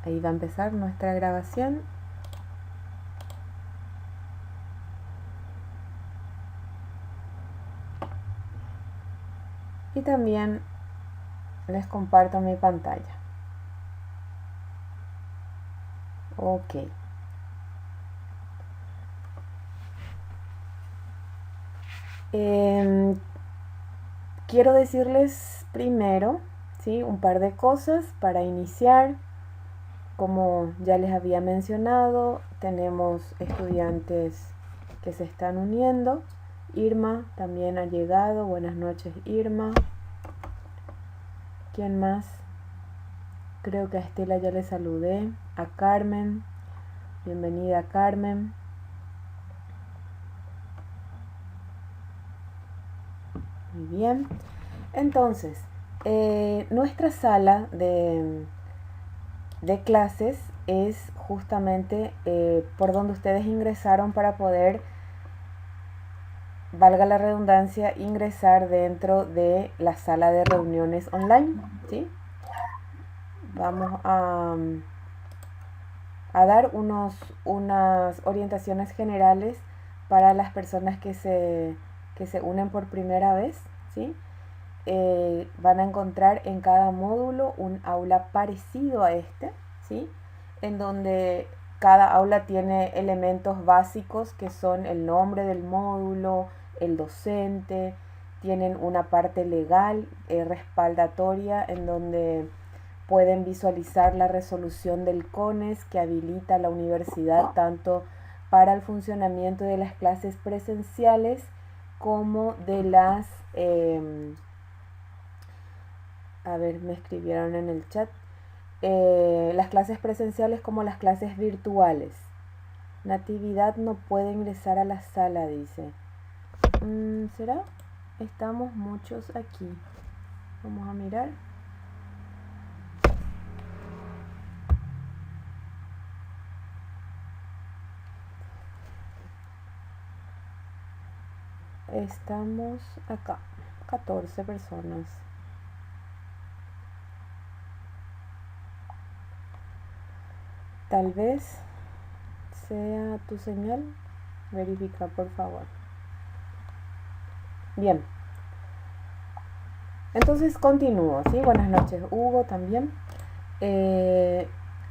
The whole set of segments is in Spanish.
Ahí va a empezar nuestra grabación. Y también les comparto mi pantalla. Ok. Quiero decirles primero, ¿sí?, un par de cosas para iniciar. Como ya les había mencionado, tenemos estudiantes que se están uniendo. Irma también ha llegado. Buenas noches, Irma. ¿Quién más? Creo que a Estela ya le saludé. A Carmen. Bienvenida, Carmen. Muy bien. Entonces, nuestra sala de clases es justamente por donde ustedes ingresaron para poder, valga la redundancia, ingresar dentro de la sala de reuniones online, ¿sí? Vamos a dar unas orientaciones generales para las personas que se unen por primera vez, ¿sí? Van a encontrar en cada módulo un aula parecido a este, ¿sí?, en donde cada aula tiene elementos básicos que son el nombre del módulo, el docente, tienen una parte legal respaldatoria en donde pueden visualizar la resolución del CONES que habilita la universidad tanto para el funcionamiento de las clases presenciales como de las... a ver, me escribieron en el chat. Las clases presenciales como las clases virtuales. Natividad no puede ingresar a la sala, dice. ¿Será? Estamos muchos aquí. Vamos a mirar. Estamos acá, 14 personas. Tal vez sea tu señal. Verifica, por favor. Bien. Entonces continúo, ¿sí? Buenas noches, Hugo, también.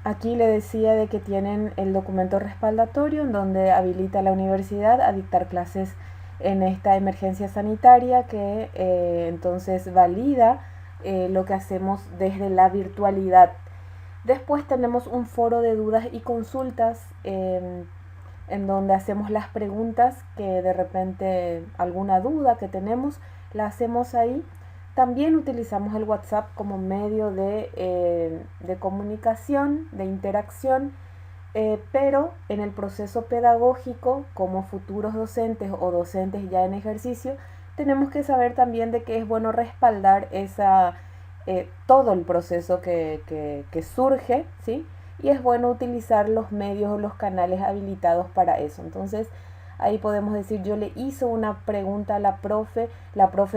Aquí le decía de que tienen el documento respaldatorio en donde habilita a la universidad a dictar clases en esta emergencia sanitaria que entonces valida lo que hacemos desde la virtualidad. Después tenemos un foro de dudas y consultas en donde hacemos las preguntas que de repente alguna duda que tenemos la hacemos ahí. También utilizamos el WhatsApp como medio de comunicación, de interacción, pero en el proceso pedagógico, como futuros docentes o docentes ya en ejercicio, tenemos que saber también de que es bueno respaldar todo el proceso que surge, ¿sí? Y es bueno utilizar los medios o los canales habilitados para eso. Entonces, ahí podemos decir, yo le hice una pregunta a la profe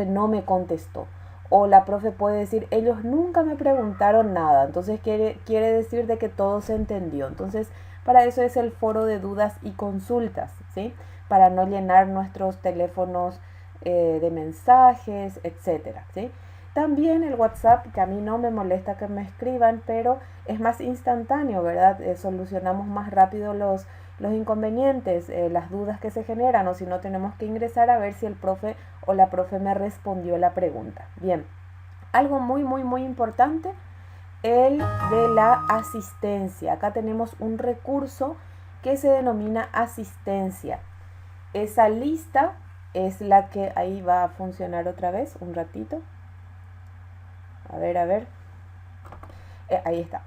no me contestó. O la profe puede decir, ellos nunca me preguntaron nada. Entonces quiere decir de que todo se entendió. Entonces, para eso es el foro de dudas y consultas, ¿sí? Para no llenar nuestros teléfonos de mensajes, etcétera, ¿sí? También el WhatsApp, que a mí no me molesta que me escriban, pero es más instantáneo, ¿verdad? Solucionamos más rápido los inconvenientes, las dudas que se generan, o si no tenemos que ingresar a ver si el profe o la profe me respondió la pregunta. Bien, algo muy, muy, muy importante, el de la asistencia. Acá tenemos un recurso que se denomina asistencia. Esa lista es la que ahí va a funcionar otra vez, un ratito. A ver. Ahí está.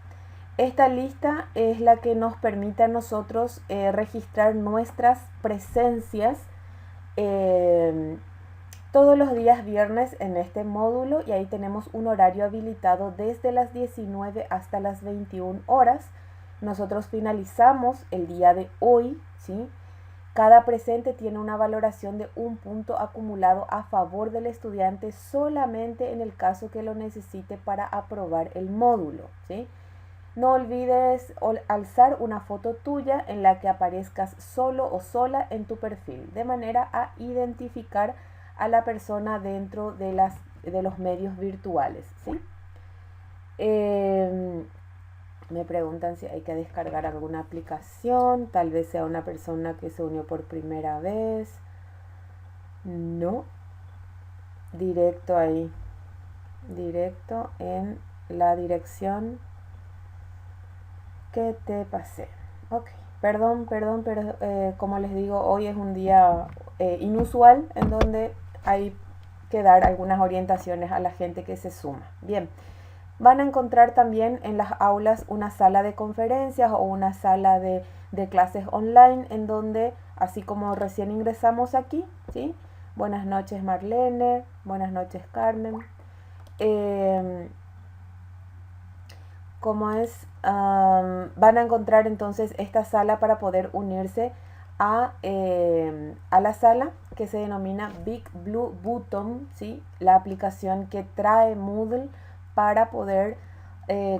Esta lista es la que nos permite a nosotros registrar nuestras presencias todos los días viernes en este módulo, y ahí tenemos un horario habilitado desde las 19 hasta las 21 horas. Nosotros finalizamos el día de hoy, ¿sí? Cada presente tiene una valoración de un punto acumulado a favor del estudiante solamente en el caso que lo necesite para aprobar el módulo, ¿sí? No olvides alzar una foto tuya en la que aparezcas solo o sola en tu perfil, de manera a identificar a la persona dentro de los medios virtuales, ¿sí? Me preguntan si hay que descargar alguna aplicación, tal vez sea una persona que se unió por primera vez. No, directo ahí, directo en la dirección que te pasé. Ok, perdón, pero como les digo, hoy es un día inusual en donde hay que dar algunas orientaciones a la gente que se suma. Bien, van a encontrar también en las aulas una sala de conferencias o una sala de clases online en donde, así como recién ingresamos aquí, ¿sí? Buenas noches Marlene, buenas noches Carmen. Como es, van a encontrar entonces esta sala para poder unirse a la sala que se denomina Big Blue Button, ¿sí? La aplicación que trae Moodle para poder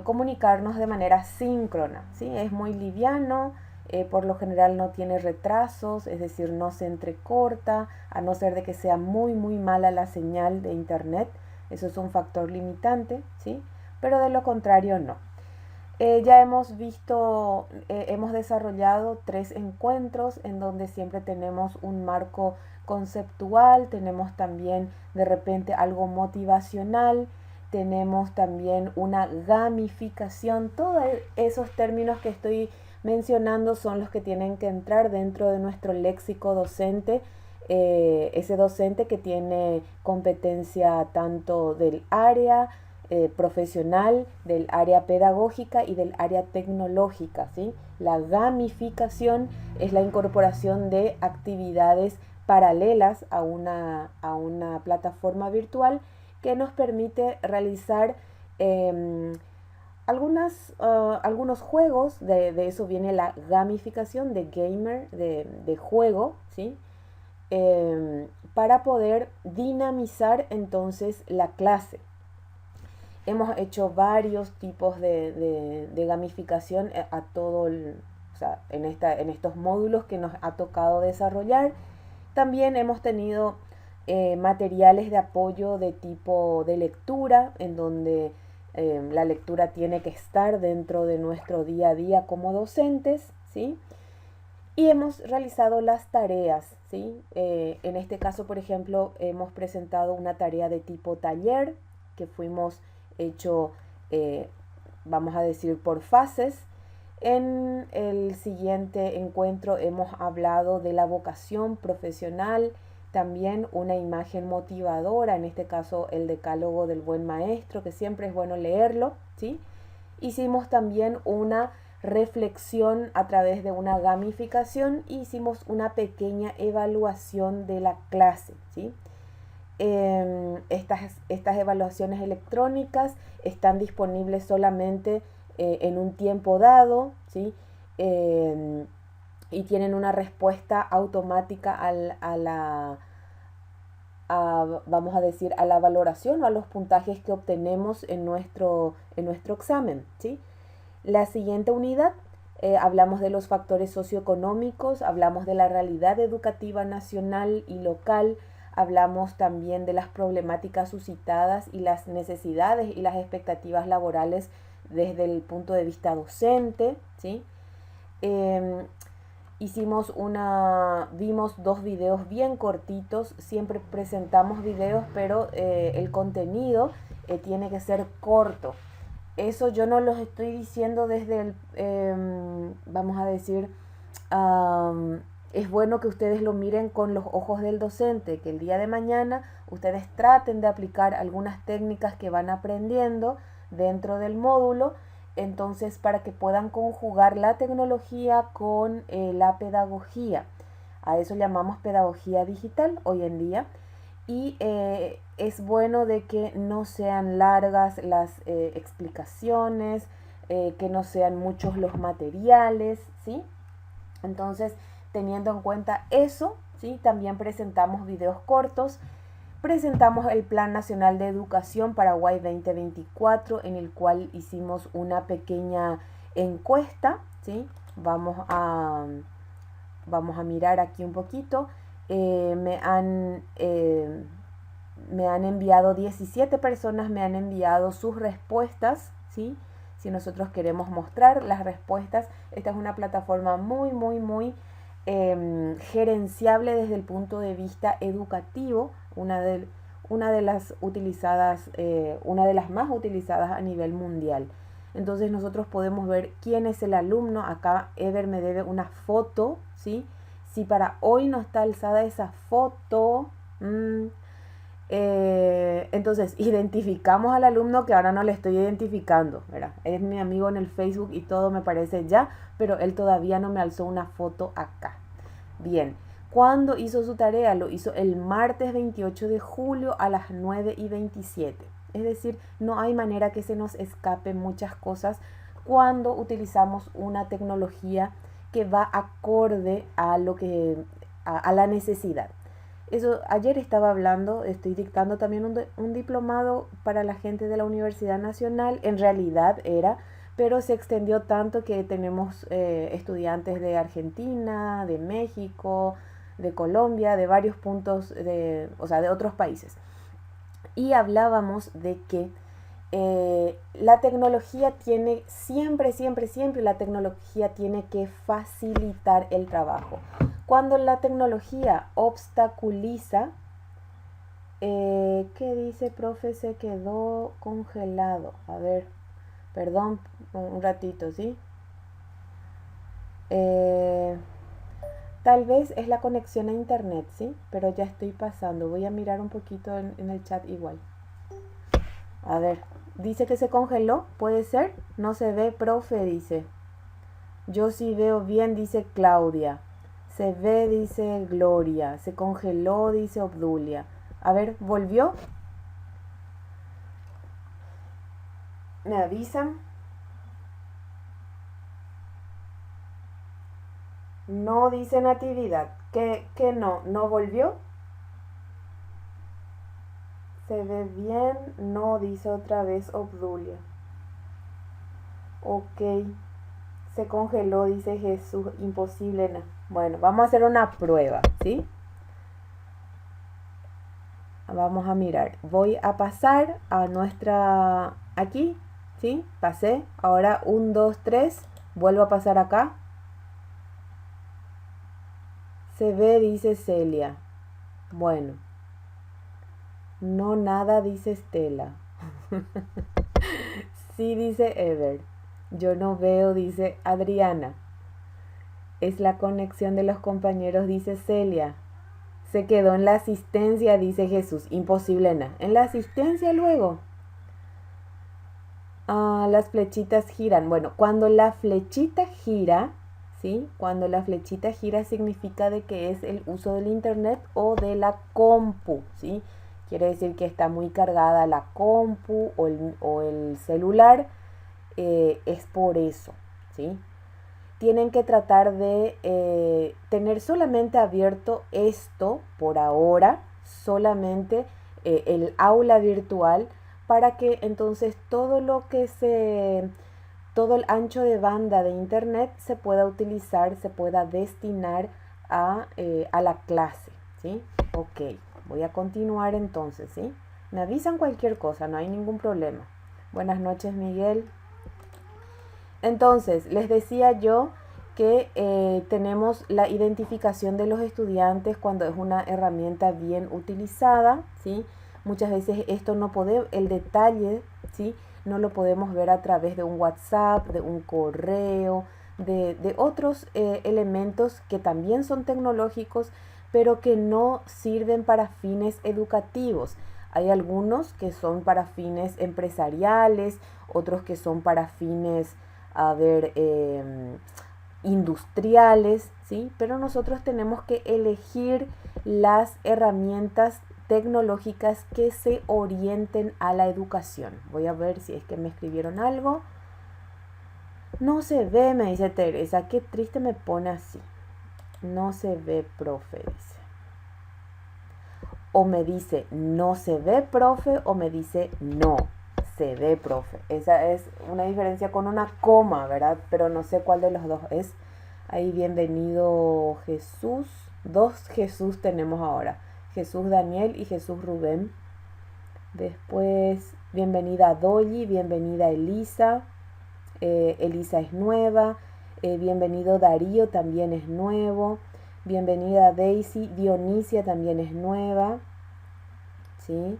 comunicarnos de manera síncrona, ¿sí? Es muy liviano, por lo general no tiene retrasos, es decir, no se entrecorta, a no ser de que sea muy mala la señal de internet. Eso es un factor limitante, ¿sí? Pero de lo contrario no. Ya hemos visto, hemos desarrollado 3 encuentros en donde siempre tenemos un marco conceptual, tenemos también de repente algo motivacional, tenemos también una gamificación. Todos esos términos que estoy mencionando son los que tienen que entrar dentro de nuestro léxico docente, ese docente que tiene competencia tanto del área profesional, del área pedagógica y del área tecnológica, ¿sí? La gamificación es la incorporación de actividades paralelas a una plataforma virtual que nos permite realizar algunos juegos, de eso viene la gamificación, de gamer, de juego, ¿sí? Para poder dinamizar entonces la clase. Hemos hecho varios tipos de gamificación a todo o sea, en estos módulos que nos ha tocado desarrollar. También hemos tenido materiales de apoyo de tipo de lectura, en donde la lectura tiene que estar dentro de nuestro día a día como docentes, ¿sí? Y hemos realizado las tareas, ¿sí? En este caso, por ejemplo, hemos presentado una tarea de tipo taller que fuimos hecho, vamos a decir, por fases. En el siguiente encuentro hemos hablado de la vocación profesional, también una imagen motivadora, en este caso el decálogo del buen maestro, que siempre es bueno leerlo, ¿sí? Hicimos también una reflexión a través de una gamificación, hicimos una pequeña evaluación de la clase, ¿sí? Estas evaluaciones electrónicas están disponibles solamente en un tiempo dado, ¿sí? Y tienen una respuesta automática vamos a decir, a la valoración o a los puntajes que obtenemos en nuestro examen, ¿sí? La siguiente unidad, hablamos de los factores socioeconómicos, hablamos de la realidad educativa nacional y local, hablamos también de las problemáticas suscitadas y las necesidades y las expectativas laborales desde el punto de vista docente, ¿sí? Vimos 2 videos bien cortitos, siempre presentamos videos, pero el contenido tiene que ser corto. Eso yo no los estoy diciendo desde vamos a decir, es bueno que ustedes lo miren con los ojos del docente, que el día de mañana ustedes traten de aplicar algunas técnicas que van aprendiendo dentro del módulo, entonces para que puedan conjugar la tecnología con la pedagogía. A eso llamamos pedagogía digital hoy en día. Y es bueno de que no sean largas las explicaciones, que no sean muchos los materiales, ¿sí? Entonces, teniendo en cuenta eso, ¿sí? También presentamos videos cortos. presentamos el Plan Nacional de Educación Paraguay 2024, en el cual hicimos una pequeña encuesta, ¿sí? Vamos a mirar aquí un poquito. Me han enviado 17 personas, me han enviado sus respuestas, ¿sí? Si nosotros queremos mostrar las respuestas, esta es una plataforma muy gerenciable desde el punto de vista educativo, una de las utilizadas, una de las más utilizadas a nivel mundial. Entonces nosotros podemos ver quién es el alumno. Acá Ever me debe una foto, ¿sí? Si para hoy no está alzada esa foto, entonces identificamos al alumno, que ahora no le estoy identificando, ¿verdad? Es mi amigo en el Facebook y todo me parece ya, pero él todavía no me alzó una foto acá. Bien, ¿cuándo hizo su tarea? Lo hizo el martes 28 de julio a las 9:27. Es decir, no hay manera que se nos escape muchas cosas cuando utilizamos una tecnología que va acorde a la necesidad. Eso, ayer estaba hablando, estoy dictando también un diplomado para la gente de la Universidad Nacional, en realidad era, pero se extendió tanto que tenemos estudiantes de Argentina, de México, de Colombia, de varios puntos, de otros países. Y hablábamos de que la tecnología tiene, siempre la tecnología tiene que facilitar el trabajo. Cuando la tecnología obstaculiza, ¿qué dice, profe? Se quedó congelado. A ver, perdón, un ratito, ¿sí? Tal vez es la conexión a internet, ¿sí? Pero ya estoy pasando. Voy a mirar un poquito en el chat igual. A ver, dice que se congeló, ¿puede ser? No se ve, profe, dice. Yo sí veo bien, dice Claudia. Se ve, dice Gloria. Se congeló, dice Obdulia. A ver, ¿volvió? ¿Me avisan? No dice Natividad. ¿Qué no? ¿No volvió? Se ve bien. No, dice otra vez Obdulia. Ok. Se congeló, dice Jesús. Imposible, no. Bueno, vamos a hacer una prueba, ¿sí? Vamos a mirar. Voy a pasar a nuestra... Aquí, ¿sí? Pasé. Ahora 1, 2, 3. Vuelvo a pasar acá. Se ve, dice Celia. Bueno. No nada, dice Estela. Sí, dice Ever. Yo no veo, dice Adriana. Es la conexión de los compañeros, dice Celia. Se quedó en la asistencia, dice Jesús. Imposible, nada. En la asistencia luego. Las flechitas giran. Bueno, cuando la flechita gira, ¿sí? Cuando la flechita gira significa de que es el uso del internet o de la compu, ¿sí? Quiere decir que está muy cargada la compu o el celular. Es por eso, ¿sí? Tienen que tratar de tener solamente abierto esto por ahora, solamente el aula virtual, para que entonces todo el ancho de banda de internet se pueda utilizar, se pueda destinar a la clase, ¿sí? Ok, voy a continuar entonces, ¿sí? Me avisan cualquier cosa, no hay ningún problema. Buenas noches, Miguel. Entonces, les decía yo que tenemos la identificación de los estudiantes cuando es una herramienta bien utilizada, ¿sí? Muchas veces esto no podemos, el detalle, ¿sí? No lo podemos ver a través de un WhatsApp, de un correo, de otros elementos que también son tecnológicos, pero que no sirven para fines educativos. Hay algunos que son para fines empresariales, otros que son para fines industriales, ¿sí? Pero nosotros tenemos que elegir las herramientas tecnológicas que se orienten a la educación. Voy a ver si es que me escribieron algo. No se ve, me dice Teresa. Qué triste me pone así. No se ve, profe, dice. o me dice no se ve, profe, o me dice no se ve, profe. Esa es una diferencia con una coma, ¿verdad? Pero no sé cuál de los dos es. Ahí bienvenido Jesús. Dos Jesús tenemos ahora. Jesús Daniel y Jesús Rubén. Después, bienvenida Dolly, bienvenida Elisa. Elisa es nueva. Bienvenido Darío, también es nuevo. Bienvenida Daisy. Dionisia también es nueva. ¿Sí?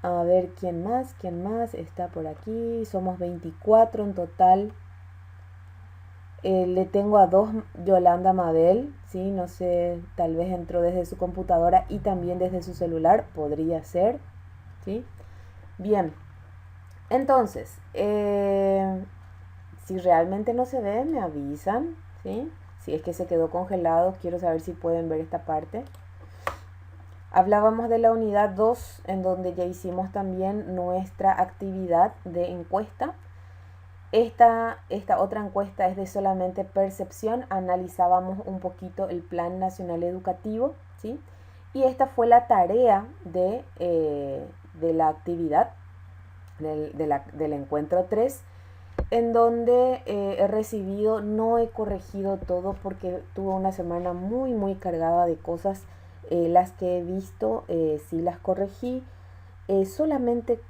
A ver, ¿quién más? ¿Quién más está por aquí? Somos 24 en total. Le tengo a dos Yolanda Mabel, ¿sí? No sé, tal vez entró desde su computadora y también desde su celular, podría ser, ¿sí? Bien, entonces, si realmente no se ve, me avisan, ¿sí? Si es que se quedó congelado, quiero saber si pueden ver esta parte. Hablábamos de la unidad 2, en donde ya hicimos también nuestra actividad de encuesta. Esta otra encuesta es de solamente percepción. Analizábamos un poquito el Plan Nacional Educativo, ¿sí? Y esta fue la tarea de la actividad del encuentro 3, en donde he recibido, no he corregido todo porque tuve una semana muy cargada de cosas. Las que he visto, sí las corregí. Solamente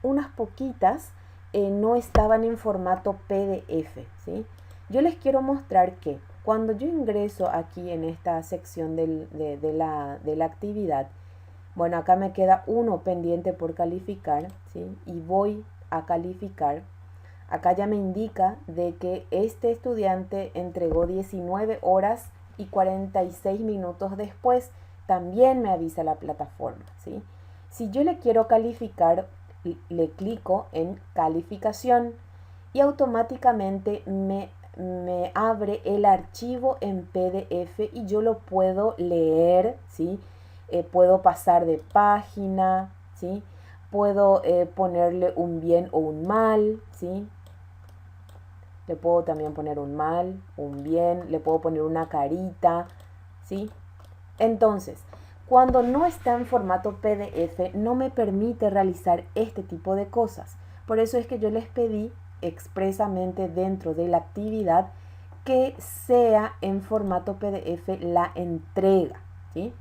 unas poquitas no estaban en formato PDF, ¿sí? Yo les quiero mostrar que cuando yo ingreso aquí en esta sección de la actividad, bueno, acá me queda uno pendiente por calificar, ¿sí? Y voy a calificar. Acá ya me indica de que este estudiante entregó 19 horas y 46 minutos después. También me avisa la plataforma, ¿sí? Si yo le quiero calificar, le clico en calificación y automáticamente me abre el archivo en PDF y yo lo puedo leer, ¿sí? Puedo pasar de página, ¿sí? Puedo ponerle un bien o un mal, ¿sí? Le puedo también poner un mal, un bien, le puedo poner una carita, ¿sí? Entonces, cuando no está en formato PDF, no me permite realizar este tipo de cosas. Por eso es que yo les pedí expresamente dentro de la actividad que sea en formato PDF la entrega, ¿sí?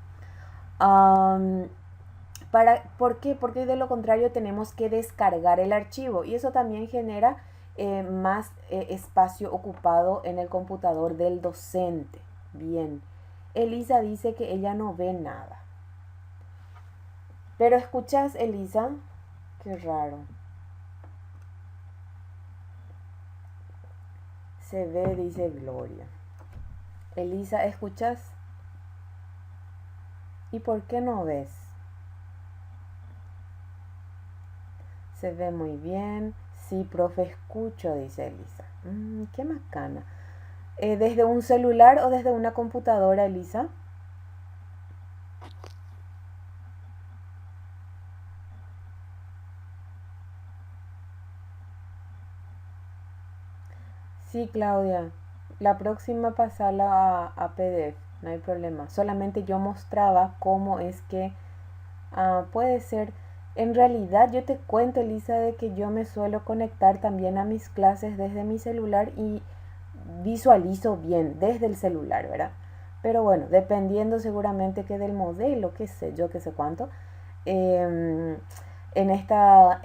¿Por qué? Porque de lo contrario tenemos que descargar el archivo y eso también genera más espacio ocupado en el computador del docente. Bien, Elisa dice que ella no ve nada. Pero ¿escuchas, Elisa? Qué raro. Se ve, dice Gloria. Elisa, ¿escuchas? ¿Y por qué no ves? Se ve muy bien. Sí, profe, escucho, dice Elisa. Qué macana. ¿Desde un celular o desde una computadora, Elisa? Sí, Claudia. La próxima pasarla a PDF, no hay problema. Solamente yo mostraba cómo es que puede ser. En realidad yo te cuento, Elisa, de que yo me suelo conectar también a mis clases desde mi celular y visualizo bien desde el celular, ¿verdad? Pero bueno, dependiendo seguramente que del modelo, qué sé yo, qué sé cuánto. Eh, en esta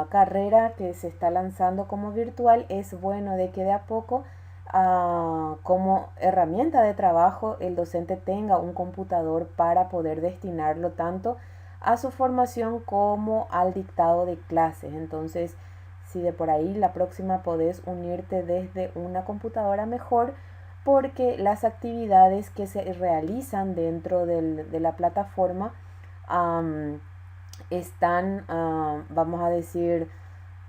carrera que se está lanzando como virtual, es bueno de que de a poco, como herramienta de trabajo, el docente tenga un computador para poder destinarlo tanto a su formación como al dictado de clases. Entonces, si de por ahí la próxima podés unirte desde una computadora, mejor, porque las actividades que se realizan dentro de la plataforma están, vamos a decir,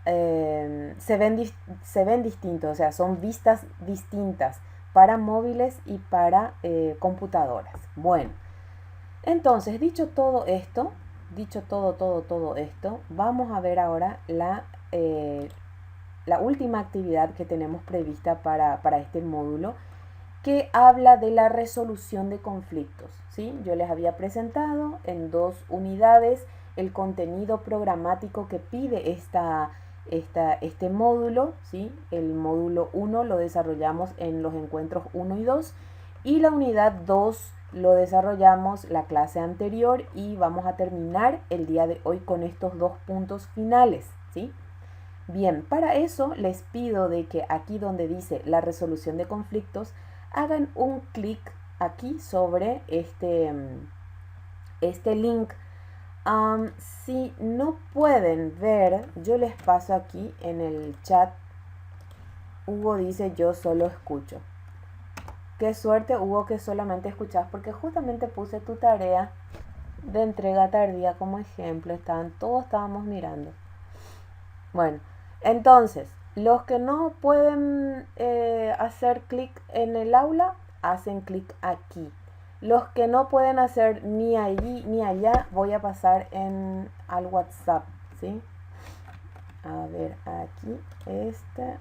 se ven distintos, o sea, son vistas distintas para móviles y para computadoras. Bueno, entonces, dicho todo esto, vamos a ver ahora la última actividad que tenemos prevista para este módulo. que habla de la resolución de conflictos, ¿sí? Yo les había presentado en 2 unidades el contenido programático que pide este módulo, ¿sí? El módulo 1 lo desarrollamos en los encuentros 1 y 2 y la unidad 2 lo desarrollamos la clase anterior y vamos a terminar el día de hoy con estos 2 puntos finales, ¿sí? Bien, para eso les pido de que aquí donde dice la resolución de conflictos, hagan un clic aquí sobre este link. Si no pueden ver, yo les paso aquí en el chat. Hugo dice yo solo escucho. Qué suerte, Hugo, que solamente escuchas, porque justamente puse tu tarea de entrega tardía como ejemplo. Todos estábamos mirando. Bueno, entonces, los que no pueden hacer clic en el aula, hacen clic aquí. Los que no pueden hacer ni allí ni allá, voy a pasar al WhatsApp, ¿sí? A ver, aquí,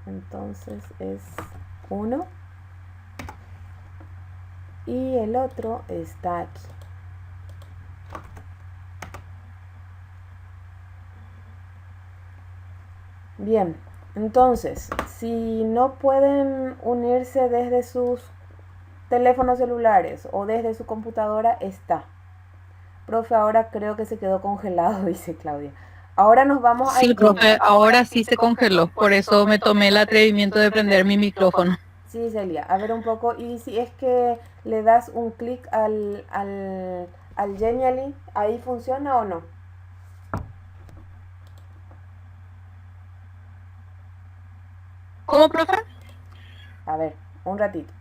entonces es 1 y el otro está aquí. Bien, entonces, si no pueden unirse desde sus teléfonos celulares o desde su computadora, está. Profe, ahora creo que se quedó congelado, dice Claudia. Ahora nos vamos a... Sí, profe, ahora sí se congeló, por eso me tomé el atrevimiento de prender mi micrófono. Sí, Celia, a ver un poco. Y si es que le das un clic al Genially, ¿ahí funciona o no? ¿Cómo, profe? A ver, un ratito,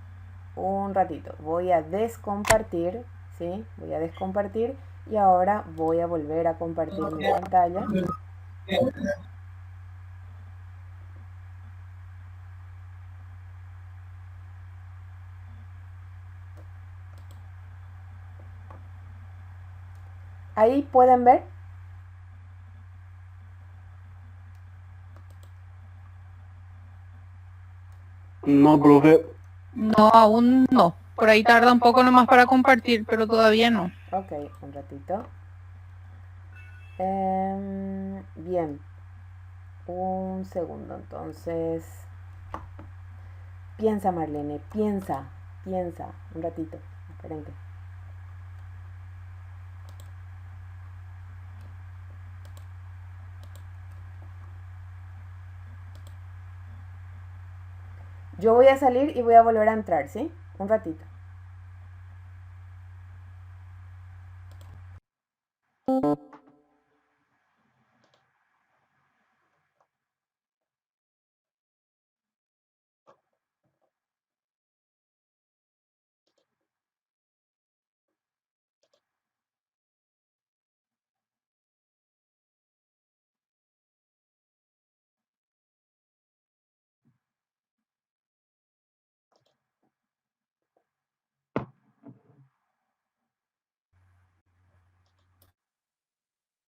un ratito. Voy a descompartir, ¿sí? Voy a descompartir y ahora voy a volver a compartir mi pantalla. Ahí pueden ver. No, profe. No, aún no. Por ahí tarda un poco nomás para compartir, pero todavía no. Ok, un ratito. Bien, un segundo, entonces. Piensa, Marlene, piensa, un ratito, esperen que. Yo voy a salir y voy a volver a entrar, ¿sí? Un ratito.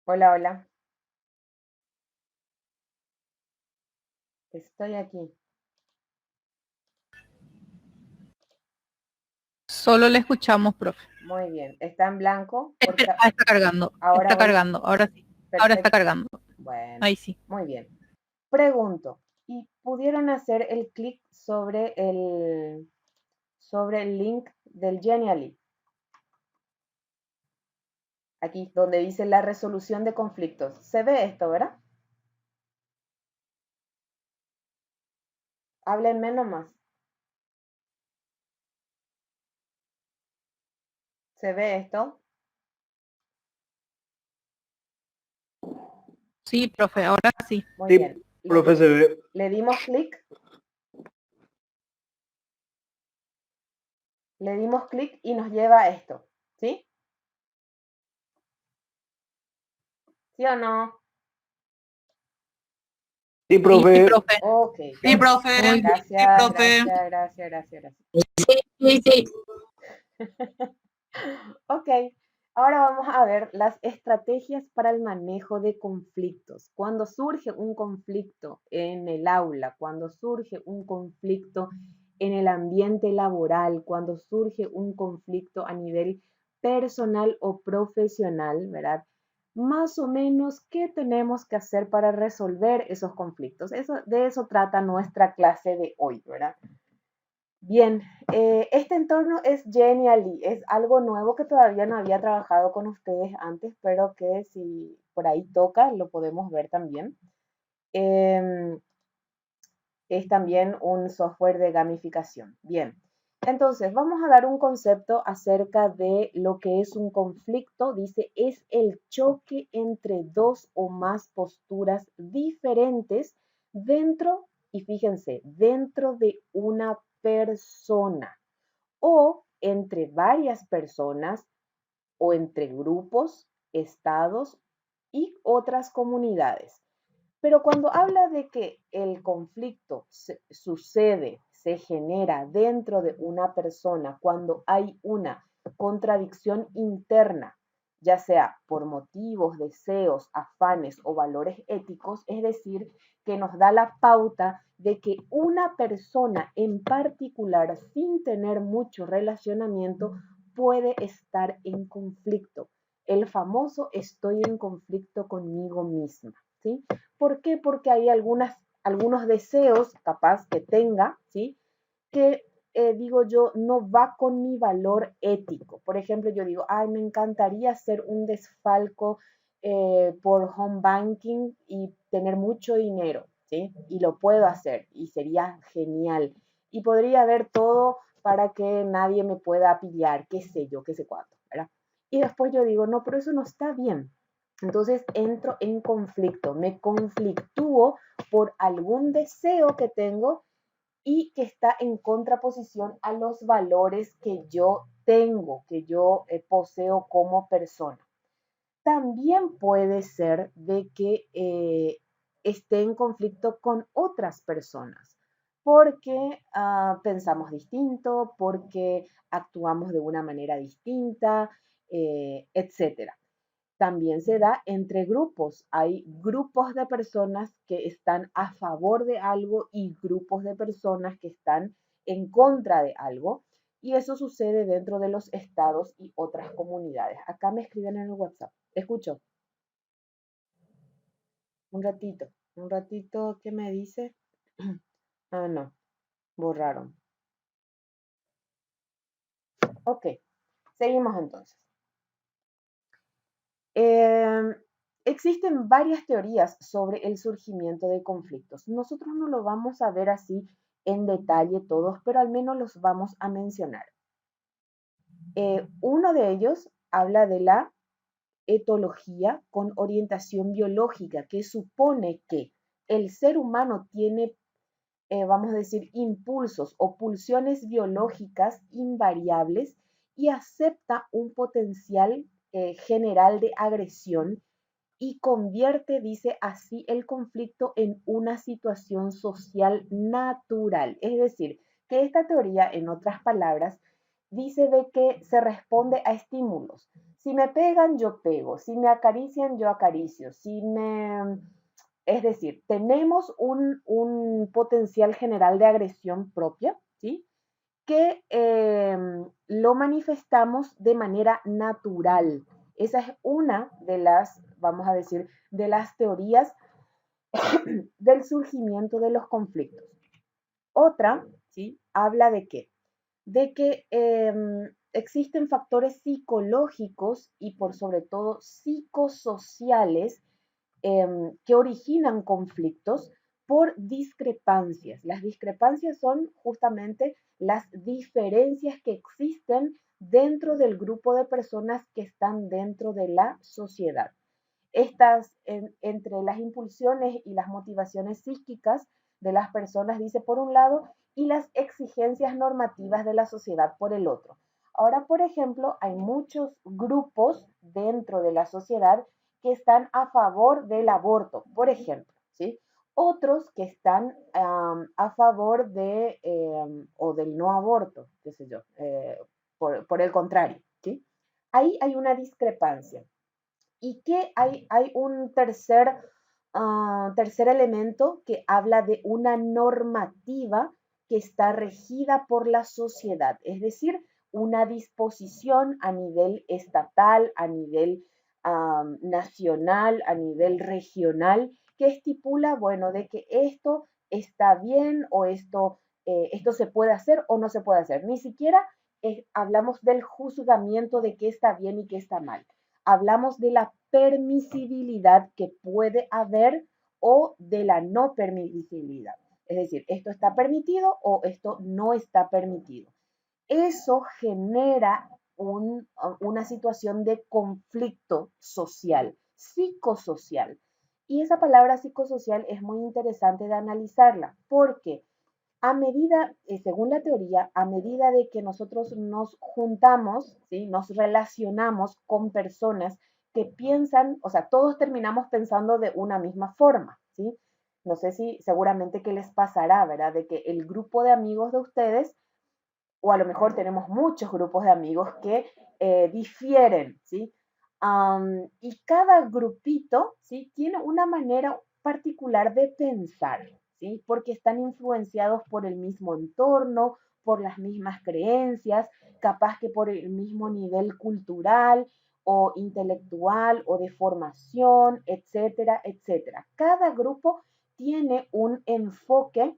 Hola, hola. Estoy aquí. Solo le escuchamos, profe. Muy bien. Está en blanco porque Está cargando, ahora está voy. cargando, ahora sí. Ahora está Perfecto. cargando. Bueno, Ahí sí. muy bien. Pregunto, ¿y pudieron hacer el clic sobre el link del Genially? Aquí, donde dice la resolución de conflictos. Se ve esto, ¿verdad? Háblenme nomás. ¿Se ve esto? Sí, profe, ahora sí. Muy Sí, bien. profe, se ve. Le dimos clic. Le dimos clic y nos lleva a esto. ¿Sí? ¿Sí o no? Sí, Sí, profe. profe. Ok. Sí, profe. Muy Gracias, sí, profe. gracias. Sí, sí. Ok, ahora vamos a ver las estrategias para el manejo de conflictos. Cuando surge un conflicto en el aula, cuando surge un conflicto en el ambiente laboral, cuando surge un conflicto a nivel personal o profesional, ¿verdad? Más o menos, ¿qué tenemos que hacer para resolver esos conflictos? De eso trata nuestra clase de hoy, ¿verdad? Bien, este entorno es Genially, es algo nuevo que todavía no había trabajado con ustedes antes, pero que si por ahí toca, lo podemos ver también. Em, es también un software de gamificación. Bien, entonces vamos a dar un concepto acerca de lo que es un conflicto. Dice, es el choque entre dos o más posturas diferentes dentro, y fíjense, dentro de una persona o entre varias personas o entre grupos, estados y otras comunidades. Pero cuando habla de que el conflicto sucede, se genera dentro de una persona, cuando hay una contradicción interna, ya sea por motivos, deseos, afanes o valores éticos, es decir, que nos da la pauta de que una persona en particular, sin tener mucho relacionamiento, puede estar en conflicto. El famoso estoy en conflicto conmigo misma, ¿sí? ¿Por qué? Porque hay algunos deseos capaz que tenga, ¿sí? Que digo yo, no va con mi valor ético. Por ejemplo, yo digo, ay, me encantaría hacer un desfalco por home banking y tener mucho dinero, ¿sí? Y lo puedo hacer y sería genial. Y podría haber todo para que nadie me pueda pillar, qué sé yo, qué sé cuánto, ¿verdad? Y después yo digo, no, pero eso no está bien. Entonces entro en conflicto, me conflictúo por algún deseo que tengo y que está en contraposición a los valores que yo tengo, que yo poseo como persona. También puede ser de que esté en conflicto con otras personas, porque pensamos distinto, porque actuamos de una manera distinta, etcétera. También se da entre grupos. Hay grupos de personas que están a favor de algo y grupos de personas que están en contra de algo. Y eso sucede dentro de los estados y otras comunidades. Acá me escriben en el WhatsApp. Escucho. Un ratito. Un ratito, ¿qué me dice? Ah, no. Borraron. Ok. Seguimos entonces. Eh, existen varias teorías sobre el surgimiento de conflictos. Nosotros no lo vamos a ver así en detalle todos, pero al menos los vamos a mencionar. Uno de ellos habla de la etología con orientación biológica, que supone que el ser humano tiene, vamos a decir, impulsos o pulsiones biológicas invariables y acepta un potencial general de agresión y convierte, dice así, el conflicto en una situación social natural. Es decir, que esta teoría, en otras palabras, dice de que se responde a estímulos. Si me pegan, yo pego. Si me acarician, yo acaricio. Es decir, tenemos un potencial general de agresión propia, ¿sí? Que lo manifestamos de manera natural. Esa es una de las, vamos a decir, de las teorías del surgimiento de los conflictos. Otra, ¿sí? Habla de qué? De que existen factores psicológicos y por sobre todo psicosociales que originan conflictos por discrepancias. Las discrepancias son justamente las diferencias que existen dentro del grupo de personas que están dentro de la sociedad. Entre las impulsiones y las motivaciones psíquicas de las personas, dice por un lado, y las exigencias normativas de la sociedad por el otro. Ahora, por ejemplo, hay muchos grupos dentro de la sociedad que están a favor del aborto, por ejemplo, ¿sí? Otros que están a favor o del no aborto, qué sé yo, por el contrario, ¿sí? Ahí hay una discrepancia. Y que hay un tercer elemento que habla de una normativa que está regida por la sociedad, es decir, una disposición a nivel estatal, a nivel nacional, a nivel regional, que estipula, bueno, de que esto está bien o esto se puede hacer o no se puede hacer. Ni siquiera hablamos del juzgamiento de qué está bien y qué está mal. Hablamos de la permisibilidad que puede haber o de la no permisibilidad. Es decir, esto está permitido o esto no está permitido. Eso genera una situación de conflicto social, psicosocial. Y esa palabra psicosocial es muy interesante de analizarla porque a medida, según la teoría, a medida de que nosotros nos juntamos, ¿sí? Nos relacionamos con personas que piensan, o sea, todos terminamos pensando de una misma forma, ¿sí? No sé si seguramente que les pasará, ¿verdad? De que el grupo de amigos de ustedes, o a lo mejor tenemos muchos grupos de amigos que difieren, ¿sí? Y cada grupito, ¿sí? Tiene una manera particular de pensar, ¿sí? Porque están influenciados por el mismo entorno, por las mismas creencias, capaz que por el mismo nivel cultural o intelectual o de formación, etcétera, etcétera. Cada grupo tiene un enfoque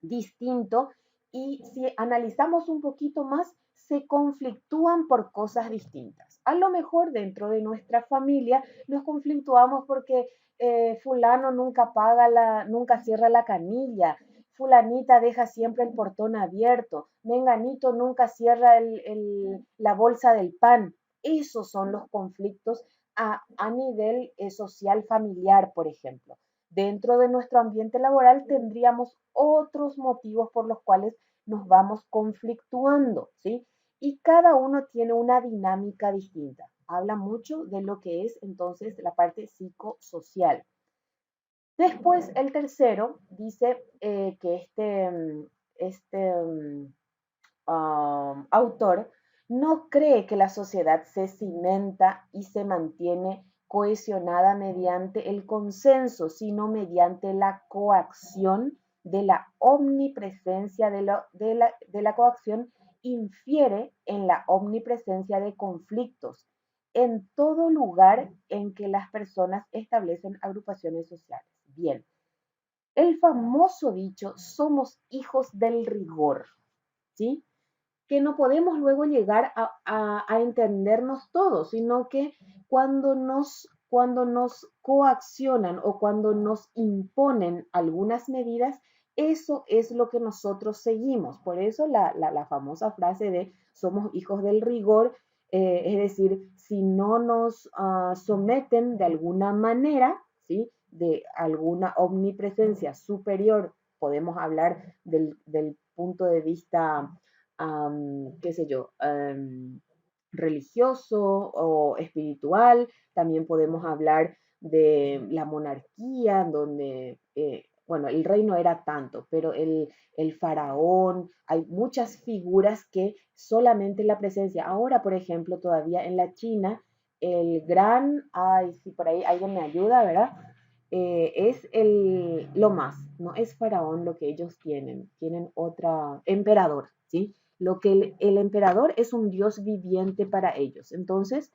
distinto y si analizamos un poquito más, se conflictúan por cosas distintas. A lo mejor dentro de nuestra familia nos conflictuamos porque fulano nunca nunca cierra la canilla, fulanita deja siempre el portón abierto, menganito nunca cierra la bolsa del pan. Esos son los conflictos a nivel social familiar, por ejemplo. Dentro de nuestro ambiente laboral tendríamos otros motivos por los cuales nos vamos conflictuando, ¿sí? Y cada uno tiene una dinámica distinta. Habla mucho de lo que es entonces la parte psicosocial. Después, el tercero dice que autor no cree que la sociedad se cimenta y se mantiene cohesionada mediante el consenso, sino mediante la coacción de la omnipresencia de la coacción infiere en la omnipresencia de conflictos en todo lugar en que las personas establecen agrupaciones sociales. Bien, el famoso dicho, somos hijos del rigor, ¿sí? Que no podemos luego llegar a entendernos todos, sino que cuando nos coaccionan o cuando nos imponen algunas medidas, eso es lo que nosotros seguimos. Por eso la famosa frase de somos hijos del rigor, es decir, si no nos someten de alguna manera, ¿sí? De alguna omnipresencia superior, podemos hablar del punto de vista qué sé yo, religioso o espiritual. También podemos hablar de la monarquía, donde, bueno, el rey no era tanto, pero el faraón, hay muchas figuras que solamente la presencia. Ahora, por ejemplo, todavía en la China, el gran, ay, si por ahí alguien me ayuda, ¿verdad? Es lo más, no es faraón lo que ellos tienen otra, emperador, ¿sí? Lo que el emperador es un dios viviente para ellos. Entonces,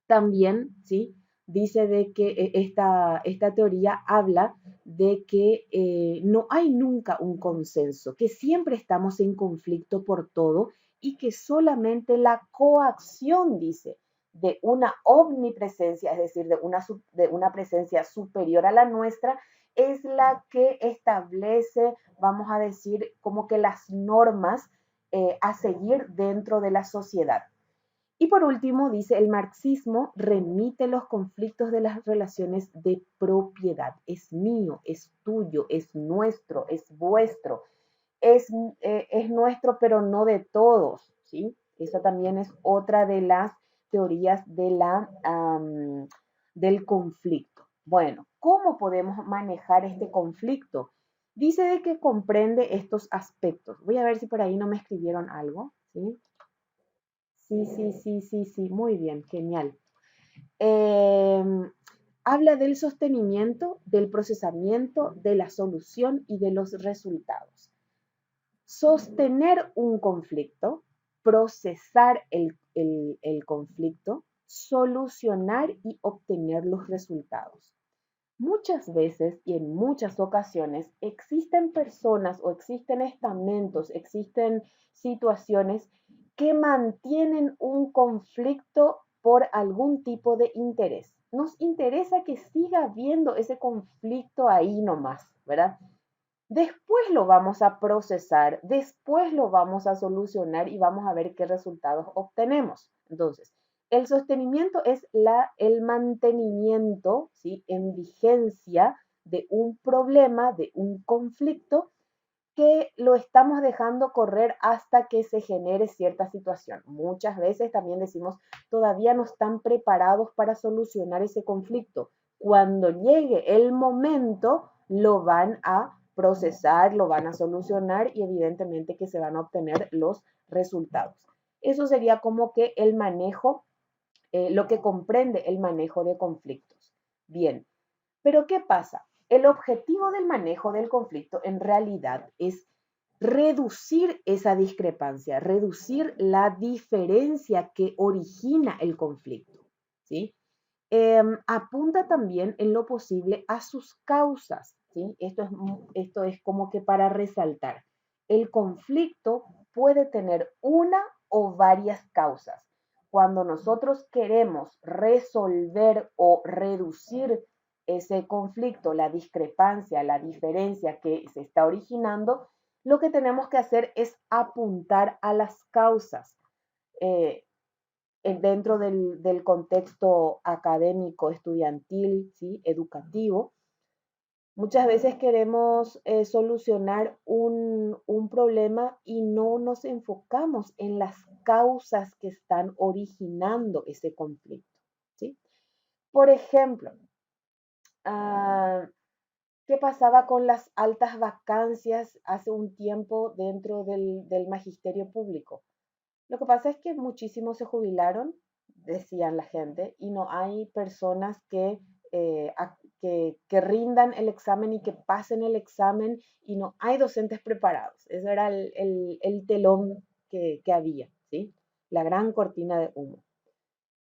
también, ¿sí? Dice de que esta teoría habla de que no hay nunca un consenso, que siempre estamos en conflicto por todo y que solamente la coacción, dice, de una omnipresencia, es decir, de una presencia superior a la nuestra, es la que establece, vamos a decir, como que las normas a seguir dentro de la sociedad. Y por último, dice, el marxismo remite los conflictos de las relaciones de propiedad. Es mío, es tuyo, es nuestro, es vuestro, es nuestro, pero no de todos, ¿sí? Esa también es otra de las teorías del conflicto. Bueno, ¿cómo podemos manejar este conflicto? Dice de que comprende estos aspectos. Voy a ver si por ahí no me escribieron algo, ¿sí? Sí, sí, sí, sí, sí, muy bien, genial. Eh, habla del sostenimiento, del procesamiento, de la solución y de los resultados. Sostener un conflicto, procesar el conflicto, solucionar y obtener los resultados. Muchas veces y en muchas ocasiones existen personas o existen estamentos, existen situaciones que mantienen un conflicto por algún tipo de interés. Nos interesa que siga habiendo ese conflicto ahí nomás, ¿verdad? Después lo vamos a procesar, después lo vamos a solucionar y vamos a ver qué resultados obtenemos. Entonces, el sostenimiento es el mantenimiento, ¿sí?, en vigencia de un problema, de un conflicto que lo estamos dejando correr hasta que se genere cierta situación. Muchas veces también decimos, todavía no están preparados para solucionar ese conflicto. Cuando llegue el momento, lo van a procesar, lo van a solucionar y evidentemente que se van a obtener los resultados. Eso sería como que el manejo, lo que comprende el manejo de conflictos. Bien, pero ¿qué pasa? El objetivo del manejo del conflicto en realidad es reducir esa discrepancia, reducir la diferencia que origina el conflicto, ¿sí? Apunta también en lo posible a sus causas, ¿sí? Esto es como que para resaltar. El conflicto puede tener una o varias causas. Cuando nosotros queremos resolver o reducir ese conflicto, la discrepancia, la diferencia que se está originando, lo que tenemos que hacer es apuntar a las causas. Eh, Dentro del contexto académico, estudiantil, ¿sí?, educativo, muchas veces queremos solucionar un problema y no nos enfocamos en las causas que están originando ese conflicto, ¿sí? Por ejemplo, ah, ¿qué pasaba con las altas vacancias hace un tiempo dentro del magisterio público? Lo que pasa es que muchísimos se jubilaron, decían la gente, y no hay personas que rindan el examen y que pasen el examen y no hay docentes preparados. Ese era el telón que había, ¿sí? La gran cortina de humo.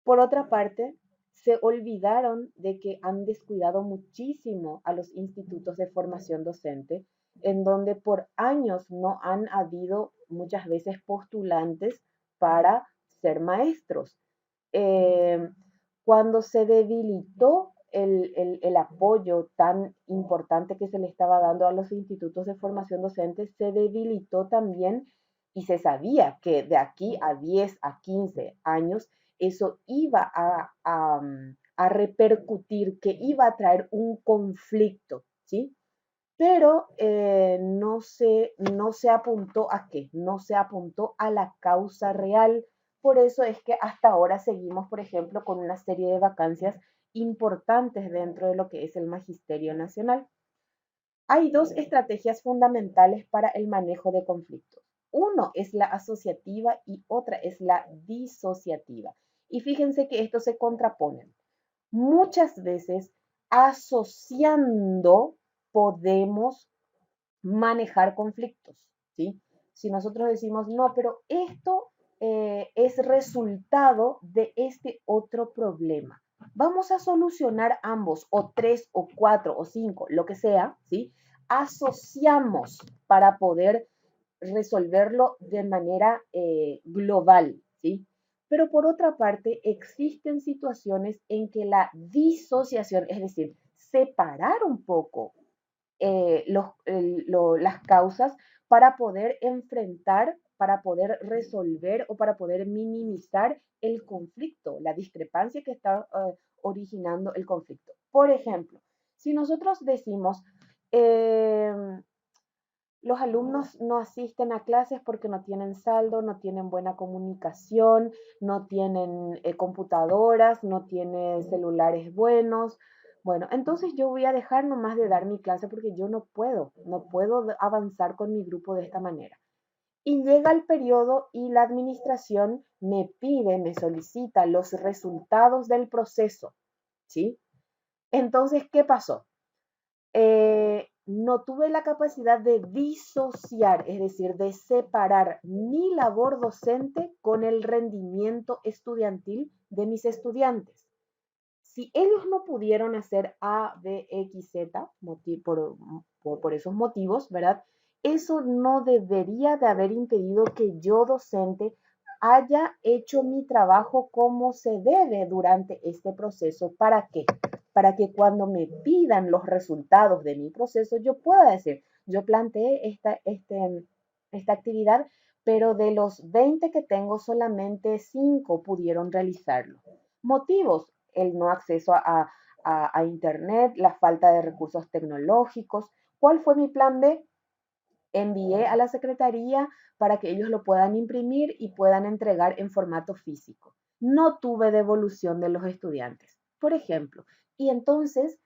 Por otra parte, se olvidaron de que han descuidado muchísimo a los institutos de formación docente, en donde por años no han habido muchas veces postulantes para ser maestros. Eh, Cuando se debilitó el apoyo tan importante que se le estaba dando a los institutos de formación docente, se debilitó también y se sabía que de aquí a 10 a 15 años eso iba a repercutir, que iba a traer un conflicto, ¿sí? Pero no se apuntó a qué, no se apuntó a la causa real. Por eso es que hasta ahora seguimos, por ejemplo, con una serie de vacancias importantes dentro de lo que es el Magisterio Nacional. Hay dos estrategias fundamentales para el manejo de conflictos. Uno es la asociativa y otra es la disociativa. Y fíjense que estos se contraponen. Muchas veces asociando podemos manejar conflictos, ¿sí? Si nosotros decimos, no, pero esto es resultado de este otro problema. Vamos a solucionar ambos, o tres, o cuatro, o cinco, lo que sea, ¿sí? Asociamos para poder resolverlo de manera global, ¿sí? Pero por otra parte, existen situaciones en que la disociación, es decir, separar un poco las causas para poder enfrentar, para poder resolver o para poder minimizar el conflicto, la discrepancia que está originando el conflicto. Por ejemplo, si nosotros decimos, eh, los alumnos no asisten a clases porque no tienen saldo, no tienen buena comunicación, no tienen computadoras, no tienen celulares buenos. Bueno, entonces yo voy a dejar nomás de dar mi clase porque yo no puedo avanzar con mi grupo de esta manera. Y llega el periodo y la administración me pide, me solicita los resultados del proceso, ¿sí? Entonces, ¿qué pasó? No tuve la capacidad de disociar, es decir, de separar mi labor docente con el rendimiento estudiantil de mis estudiantes. Si ellos no pudieron hacer A, B, X, Z por esos motivos, ¿verdad? Eso no debería de haber impedido que yo, docente, haya hecho mi trabajo como se debe durante este proceso. ¿Para qué? Para que cuando me pidan los resultados de mi proceso, yo pueda decir, yo planteé esta actividad, pero de los 20 que tengo, solamente 5 pudieron realizarlo. Motivos: el no acceso a Internet, la falta de recursos tecnológicos. ¿Cuál fue mi plan B? Envié a la secretaría para que ellos lo puedan imprimir y puedan entregar en formato físico. No tuve devolución de los estudiantes, por ejemplo. Y entonces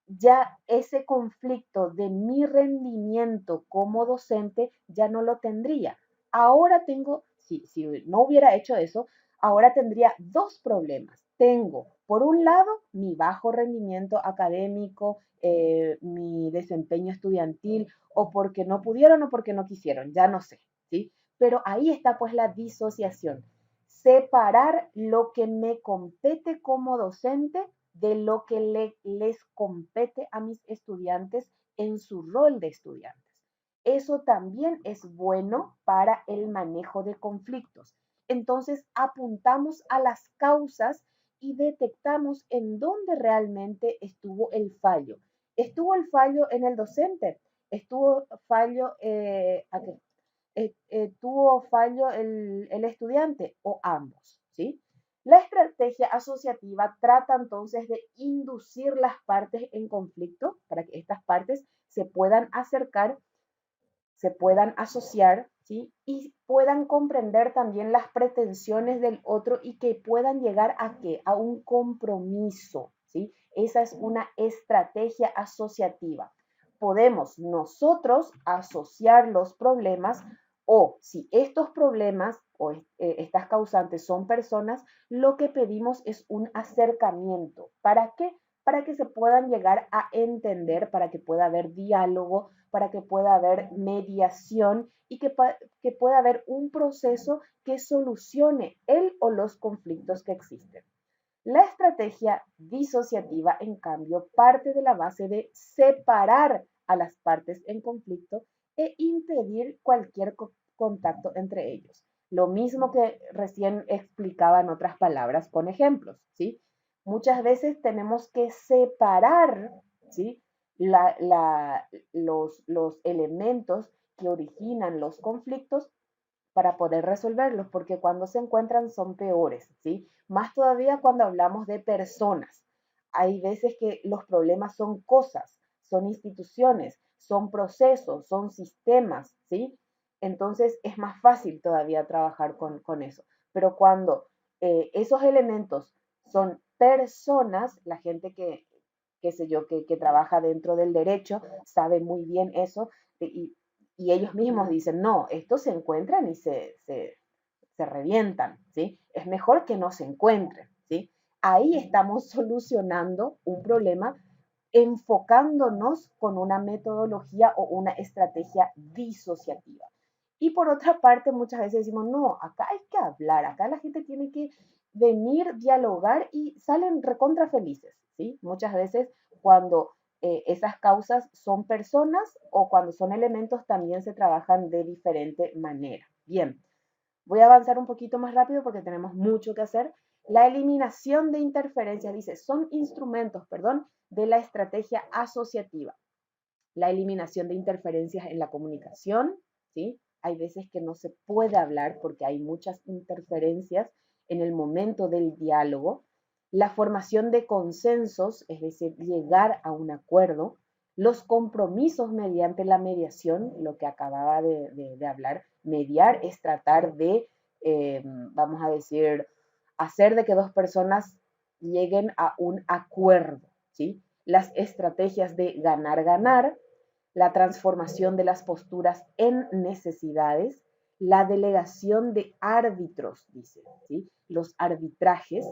ya ese conflicto de mi rendimiento como docente ya no lo tendría. Ahora tengo, si no hubiera hecho eso, ahora tendría dos problemas. Tengo, por un lado, mi bajo rendimiento académico, mi desempeño estudiantil, o porque no pudieron o porque no quisieron, ya no sé, ¿sí? Pero ahí está pues la disociación. Separar lo que me compete como docente de lo que les compete a mis estudiantes en su rol de estudiantes. Eso también es bueno para el manejo de conflictos. Entonces apuntamos a las causas y detectamos en dónde realmente estuvo el fallo. ¿Estuvo el fallo en el docente? ¿Estuvo fallo, tuvo fallo el estudiante o ambos? ¿Sí? La estrategia asociativa trata entonces de inducir las partes en conflicto para que estas partes se puedan acercar, se puedan asociar, ¿sí? Y puedan comprender también las pretensiones del otro y que puedan llegar a ¿qué? A un compromiso, ¿sí? Esa es una estrategia asociativa. Podemos nosotros asociar los problemas, o si estos problemas o estas causantes son personas, lo que pedimos es un acercamiento. ¿Para qué? Para que se puedan llegar a entender, para que pueda haber diálogo, para que pueda haber mediación y que pueda haber un proceso que solucione el o los conflictos que existen. La estrategia disociativa, en cambio, parte de la base de separar a las partes en conflicto e impedir cualquier contacto entre ellos. Lo mismo que recién explicaba en otras palabras con ejemplos, ¿sí? Muchas veces tenemos que separar, ¿sí? Los elementos que originan los conflictos para poder resolverlos, porque cuando se encuentran son peores, ¿sí? Más todavía cuando hablamos de personas. Hay veces que los problemas son cosas, son instituciones, son procesos, son sistemas, ¿sí? Entonces es más fácil todavía trabajar con eso. Pero cuando esos elementos son personas, la gente que, qué sé yo, que trabaja dentro del derecho sabe muy bien eso, y ellos mismos dicen, no, estos se encuentran y se revientan, ¿sí? Es mejor que no se encuentren, ¿sí? Ahí estamos solucionando un problema enfocándonos con una metodología o una estrategia disociativa. Y por otra parte, muchas veces decimos, no, acá hay que hablar, acá la gente tiene que venir, dialogar y salen recontra felices, ¿sí? Muchas veces cuando esas causas son personas o cuando son elementos también se trabajan de diferente manera. Bien, voy a avanzar un poquito más rápido porque tenemos mucho que hacer. La eliminación de interferencias, dice, son instrumentos, perdón, de la estrategia asociativa. La eliminación de interferencias en la comunicación, ¿sí? Hay veces que no se puede hablar porque hay muchas interferencias en el momento del diálogo. La formación de consensos, es decir, llegar a un acuerdo. Los compromisos mediante la mediación, lo que acababa de hablar. Mediar es tratar de, vamos a decir, hacer de que dos personas lleguen a un acuerdo, ¿sí? Las estrategias de ganar-ganar, la transformación de las posturas en necesidades, la delegación de árbitros, dice, ¿sí? Los arbitrajes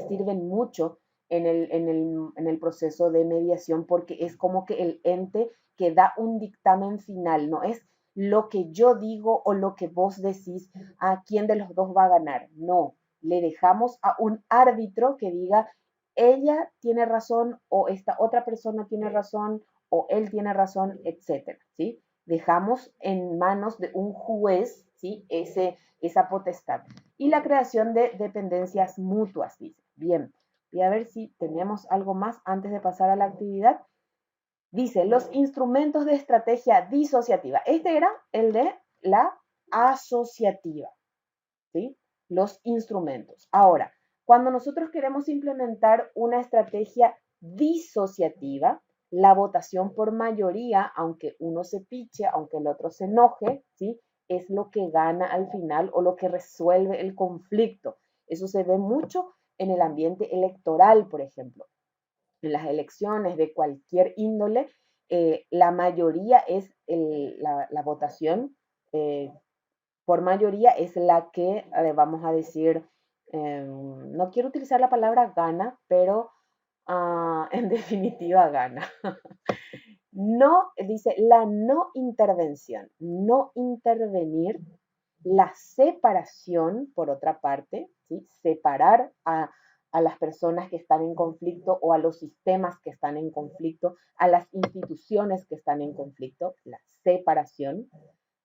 sirven mucho en el proceso de mediación, porque es como que el ente que da un dictamen final, no es lo que yo digo o lo que vos decís a quién de los dos va a ganar, no, le dejamos a un árbitro que diga ella tiene razón o esta otra persona tiene razón o él tiene razón, etcétera, ¿sí? Dejamos en manos de un juez, ¿sí? Esa potestad. Y la creación de dependencias mutuas, dice. Bien, voy a ver si tenemos algo más antes de pasar a la actividad. Dice, los instrumentos de estrategia disociativa. Este era el de la asociativa, ¿sí? Los instrumentos. Ahora, cuando nosotros queremos implementar una estrategia disociativa, la votación por mayoría, aunque uno se piche, aunque el otro se enoje, ¿sí? Es lo que gana al final o lo que resuelve el conflicto. Eso se ve mucho en el ambiente electoral, por ejemplo. En las elecciones de cualquier índole, la mayoría es la votación por mayoría es la que, vamos a decir, no quiero utilizar la palabra gana, pero en definitiva gana. No, dice la no intervención, no intervenir, la separación, por otra parte, ¿sí? Separar a las personas que están en conflicto o a los sistemas que están en conflicto, a las instituciones que están en conflicto, la separación.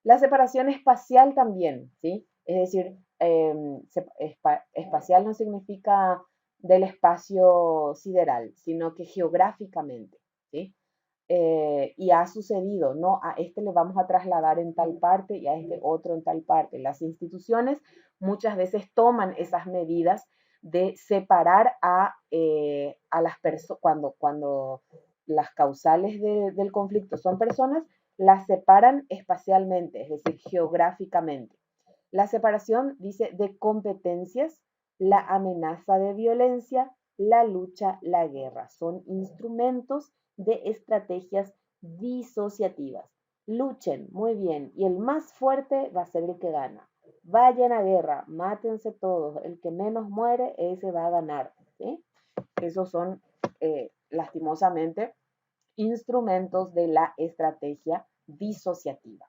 La separación espacial también, ¿sí? Es decir, espacial no significa del espacio sideral, sino que geográficamente, ¿sí? Y ha sucedido, ¿no? A este le vamos a trasladar en tal parte y a este otro en tal parte. Las instituciones muchas veces toman esas medidas de separar a las personas, cuando las causales del conflicto son personas, las separan espacialmente, es decir, geográficamente. La separación, dice, de competencias, la amenaza de violencia, la lucha, la guerra. Son instrumentos de estrategias disociativas. Luchen, muy bien, y el más fuerte va a ser el que gana. Vayan a guerra, mátense todos, el que menos muere, ese va a ganar. ¿Sí? Esos son, lastimosamente, instrumentos de la estrategia disociativa.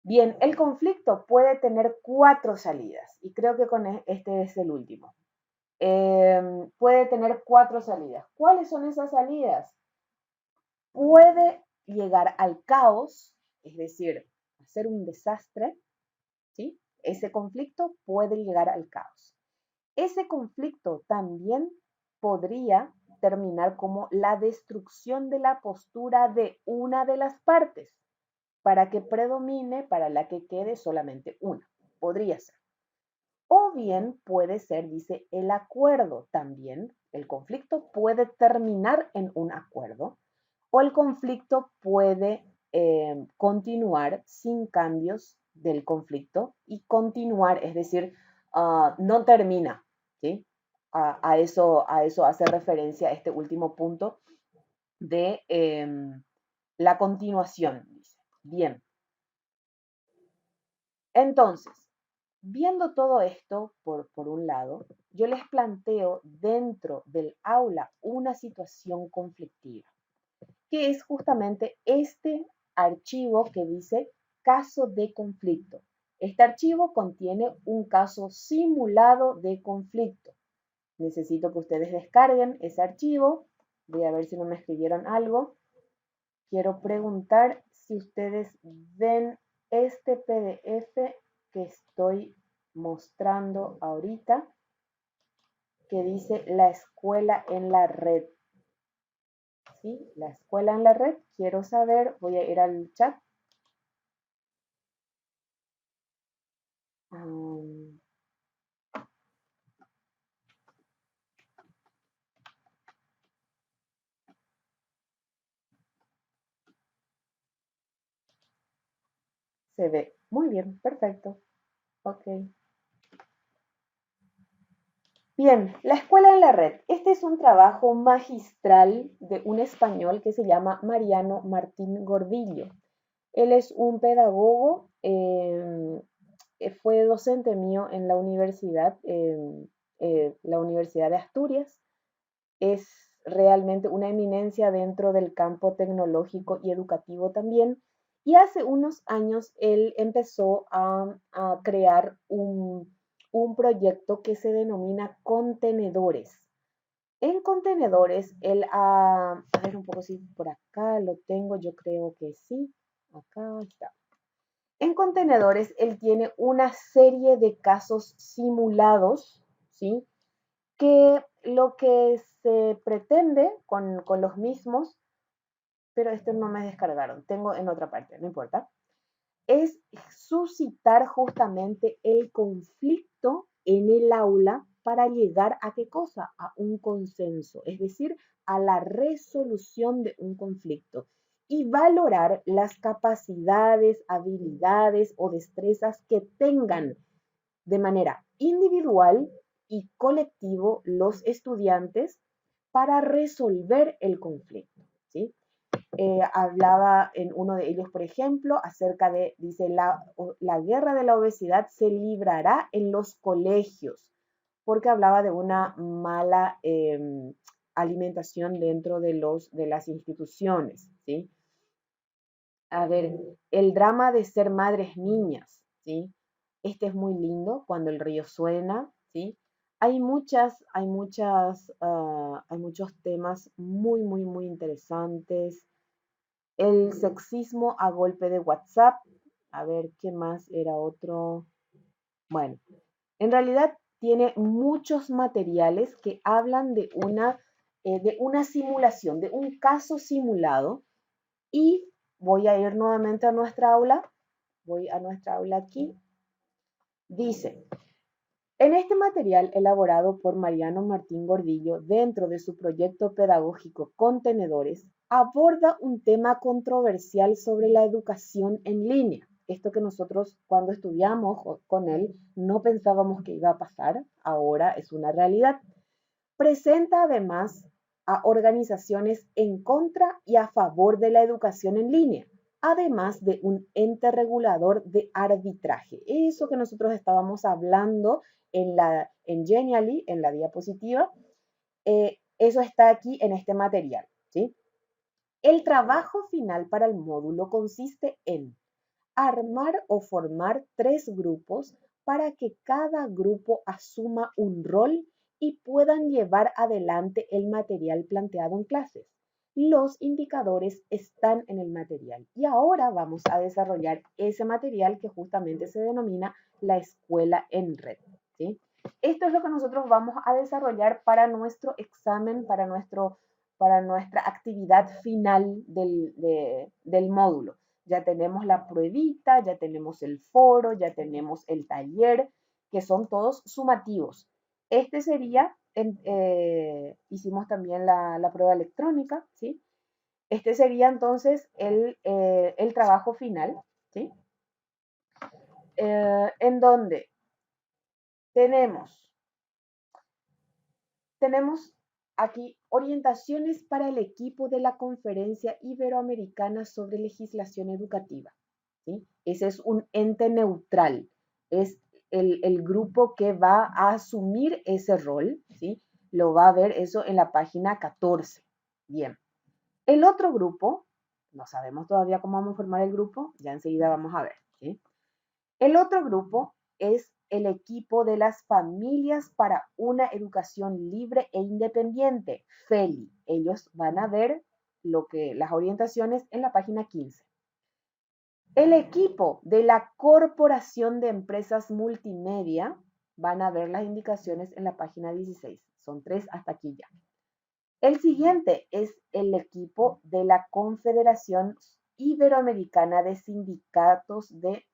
Bien, el conflicto puede tener 4 salidas y creo que con este es el último. Puede tener 4 salidas. ¿Cuáles son esas salidas? Puede llegar al caos, es decir, hacer un desastre, ¿sí? Ese conflicto puede llegar al caos. Ese conflicto también podría terminar como la destrucción de la postura de una de las partes para que predomine, para la que quede solamente una. Podría ser. O bien puede ser, dice, el acuerdo también. El conflicto puede terminar en un acuerdo o el conflicto puede continuar sin cambios del conflicto y continuar, es decir, no termina, ¿sí? A eso hace referencia este último punto de la continuación. Dice. Bien. Entonces, viendo todo esto por un lado, yo les planteo dentro del aula una situación conflictiva, que es justamente este archivo que dice caso de conflicto. Este archivo contiene un caso simulado de conflicto. Necesito que ustedes descarguen ese archivo. Voy a ver si no me escribieron algo. Quiero preguntar si ustedes ven este PDF que estoy mostrando ahorita, que dice la escuela en la red. ¿Sí? La escuela en la red. Quiero saber, voy a ir al chat. Se ve. Muy bien, perfecto. Ok. Bien, la escuela en la red. Este es un trabajo magistral de un español que se llama Mariano Martín Gordillo. Él es un pedagogo, fue docente mío en la universidad de Asturias. es realmente una eminencia dentro del campo tecnológico y educativo también. Y hace unos años él empezó a crear un proyecto que se denomina contenedores. En contenedores, él a ver un poco si por acá lo tengo, yo creo que sí, acá está. En contenedores, él tiene una serie de casos simulados, ¿sí? Que lo que se pretende con los mismos, pero esto no me descargaron, tengo en otra parte, no importa, es suscitar justamente el conflicto en el aula para llegar a qué cosa, a un consenso, es decir, a la resolución de un conflicto y valorar las capacidades, habilidades o destrezas que tengan de manera individual y colectivo los estudiantes para resolver el conflicto, ¿sí? Hablaba en uno de ellos, por ejemplo, acerca de, dice, la guerra de la obesidad se librará en los colegios, porque hablaba de una mala alimentación dentro de las instituciones, ¿sí? A ver, el drama de ser madres niñas, ¿sí? Este es muy lindo cuando el río suena, ¿sí? Hay muchos temas muy, muy, muy interesantes. El sexismo a golpe de WhatsApp. A ver, ¿qué más era otro? Bueno, en realidad tiene muchos materiales que hablan de una simulación, de un caso simulado. Y voy a ir nuevamente a nuestra aula. Voy a nuestra aula aquí. Dice, en este material elaborado por Mariano Martín Gordillo dentro de su proyecto pedagógico Contenedores, aborda un tema controversial sobre la educación en línea. Esto que nosotros cuando estudiamos con él no pensábamos que iba a pasar, ahora es una realidad. Presenta además a organizaciones en contra y a favor de la educación en línea, además de un ente regulador de arbitraje. Eso que nosotros estábamos hablando en Genially, en la diapositiva, eso está aquí en este material, ¿sí? El trabajo final para el módulo consiste en armar o formar 3 grupos para que cada grupo asuma un rol y puedan llevar adelante el material planteado en clases. Los indicadores están en el material y ahora vamos a desarrollar ese material que justamente se denomina la escuela en red, ¿sí? Esto es lo que nosotros vamos a desarrollar para nuestro examen, para nuestra actividad final del módulo. Ya tenemos la pruebita, ya tenemos el foro, ya tenemos el taller, que son todos sumativos. Este sería, hicimos también la prueba electrónica, ¿sí? Este sería entonces el trabajo final, ¿sí? En donde tenemos aquí orientaciones para el equipo de la Conferencia Iberoamericana sobre Legislación Educativa, ¿sí? Ese es un ente neutral, es el grupo que va a asumir ese rol, ¿sí? Lo va a ver eso en la página 14. Bien. El otro grupo, no sabemos todavía cómo vamos a formar el grupo, ya enseguida vamos a ver, ¿sí? El otro grupo es el equipo de las familias para una educación libre e independiente, FELI. Ellos van a ver las orientaciones en la página 15. El equipo de la Corporación de Empresas Multimedia van a ver las indicaciones en la página 16. Son 3 hasta aquí ya. El siguiente es el equipo de la Confederación Iberoamericana de Sindicatos de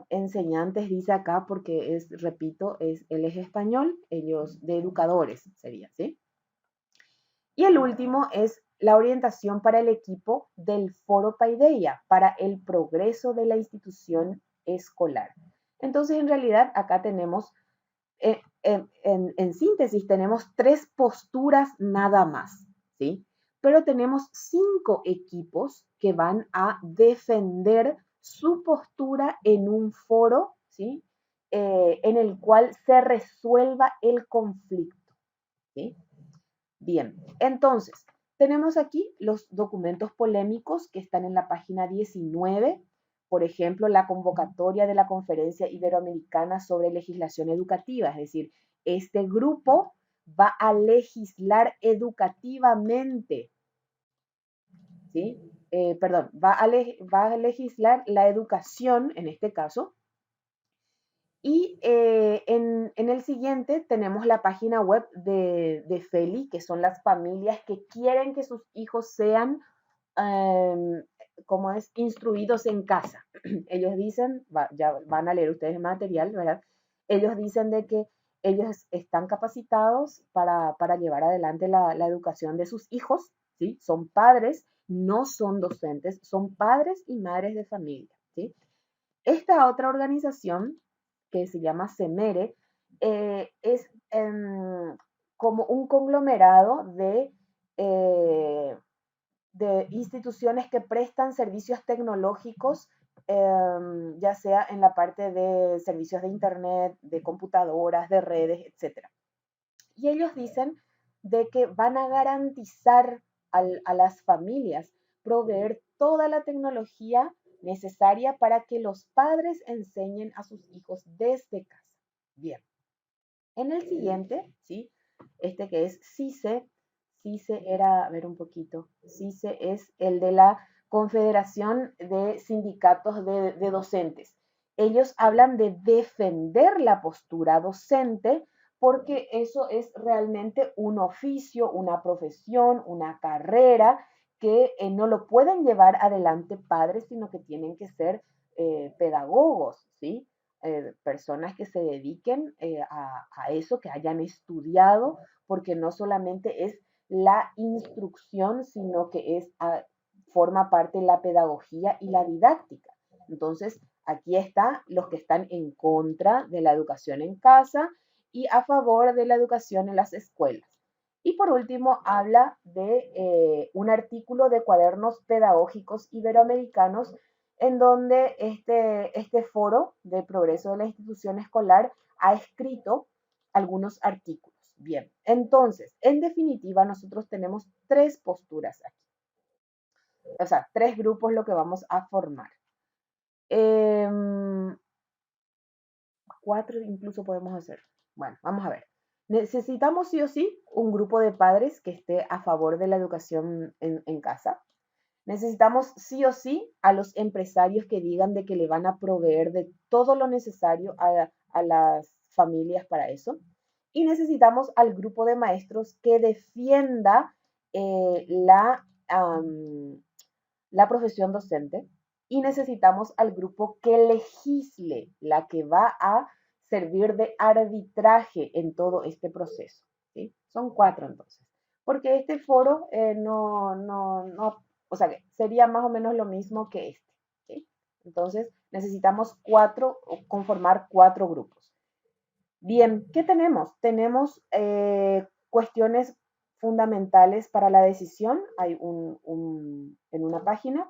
enseñantes dice acá porque repito, él es español, ellos de educadores sería, ¿sí? Y el último es la orientación para el equipo del Foro Paideia, para el progreso de la institución escolar. Entonces, en realidad, acá tenemos, en síntesis, tenemos 3 posturas nada más, ¿sí? Pero tenemos 5 equipos que van a defender su postura en un foro, ¿sí? En el cual se resuelva el conflicto, ¿sí? Bien, entonces, tenemos aquí los documentos polémicos que están en la página 19, por ejemplo, la convocatoria de la Conferencia Iberoamericana sobre Legislación Educativa, es decir, este grupo va a legislar educativamente, ¿sí? Perdón, va a legislar la educación, en este caso, y en el siguiente tenemos la página web de FELI, que son las familias que quieren que sus hijos sean, como es, instruidos en casa. Ellos dicen, ya van a leer ustedes el material, ¿verdad? Ellos dicen de que ellos están capacitados para llevar adelante la educación de sus hijos, ¿sí? Son padres, no son docentes, son padres y madres de familia, ¿sí? Esta otra organización, que se llama CEMERE, es como un conglomerado de instituciones que prestan servicios tecnológicos, ya sea en la parte de servicios de Internet, de computadoras, de redes, etc. Y ellos dicen de que van a garantizar a las familias proveer toda la tecnología necesaria para que los padres enseñen a sus hijos desde casa. Bien, en el siguiente, ¿sí? Este que es CICE. CICE era, a ver un poquito, CICE es el de la Confederación de Sindicatos de Docentes. Ellos hablan de defender la postura docente porque eso es realmente un oficio, una profesión, una carrera que no lo pueden llevar adelante padres, sino que tienen que ser pedagogos, ¿sí? Personas que se dediquen a eso, que hayan estudiado, porque no solamente es la instrucción, sino que forma parte de la pedagogía y la didáctica. Entonces, aquí están los que están en contra de la educación en casa y a favor de la educación en las escuelas. Y por último, habla de un artículo de Cuadernos Pedagógicos Iberoamericanos en donde este foro de progreso de la institución escolar ha escrito algunos artículos. Bien, entonces, en definitiva, nosotros tenemos tres posturas aquí. O sea, tres grupos lo que vamos a formar. Cuatro incluso podemos hacer. Bueno, vamos a ver. Necesitamos sí o sí un grupo de padres que esté a favor de la educación en casa. Necesitamos sí o sí a los empresarios que digan de que le van a proveer de todo lo necesario a las familias para eso. Y necesitamos al grupo de maestros que defienda la profesión docente. Y necesitamos al grupo que legisle, la que va a servir de arbitraje en todo este proceso, ¿sí? Son cuatro entonces. Porque este foro no, o sea, sería más o menos lo mismo que este, ¿sí? Entonces necesitamos conformar cuatro grupos. Bien, ¿qué tenemos? Tenemos cuestiones fundamentales para la decisión. Hay en una página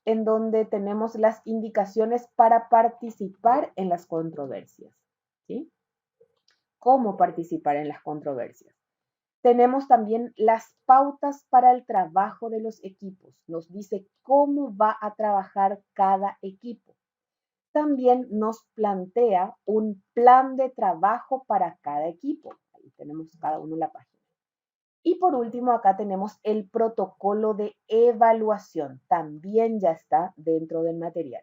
en donde tenemos las indicaciones para participar en las controversias, ¿sí? ¿Cómo participar en las controversias? Tenemos también las pautas para el trabajo de los equipos. Nos dice cómo va a trabajar cada equipo. También nos plantea un plan de trabajo para cada equipo. Ahí tenemos cada uno en la página. Y por último, acá tenemos el protocolo de evaluación. También ya está dentro del material.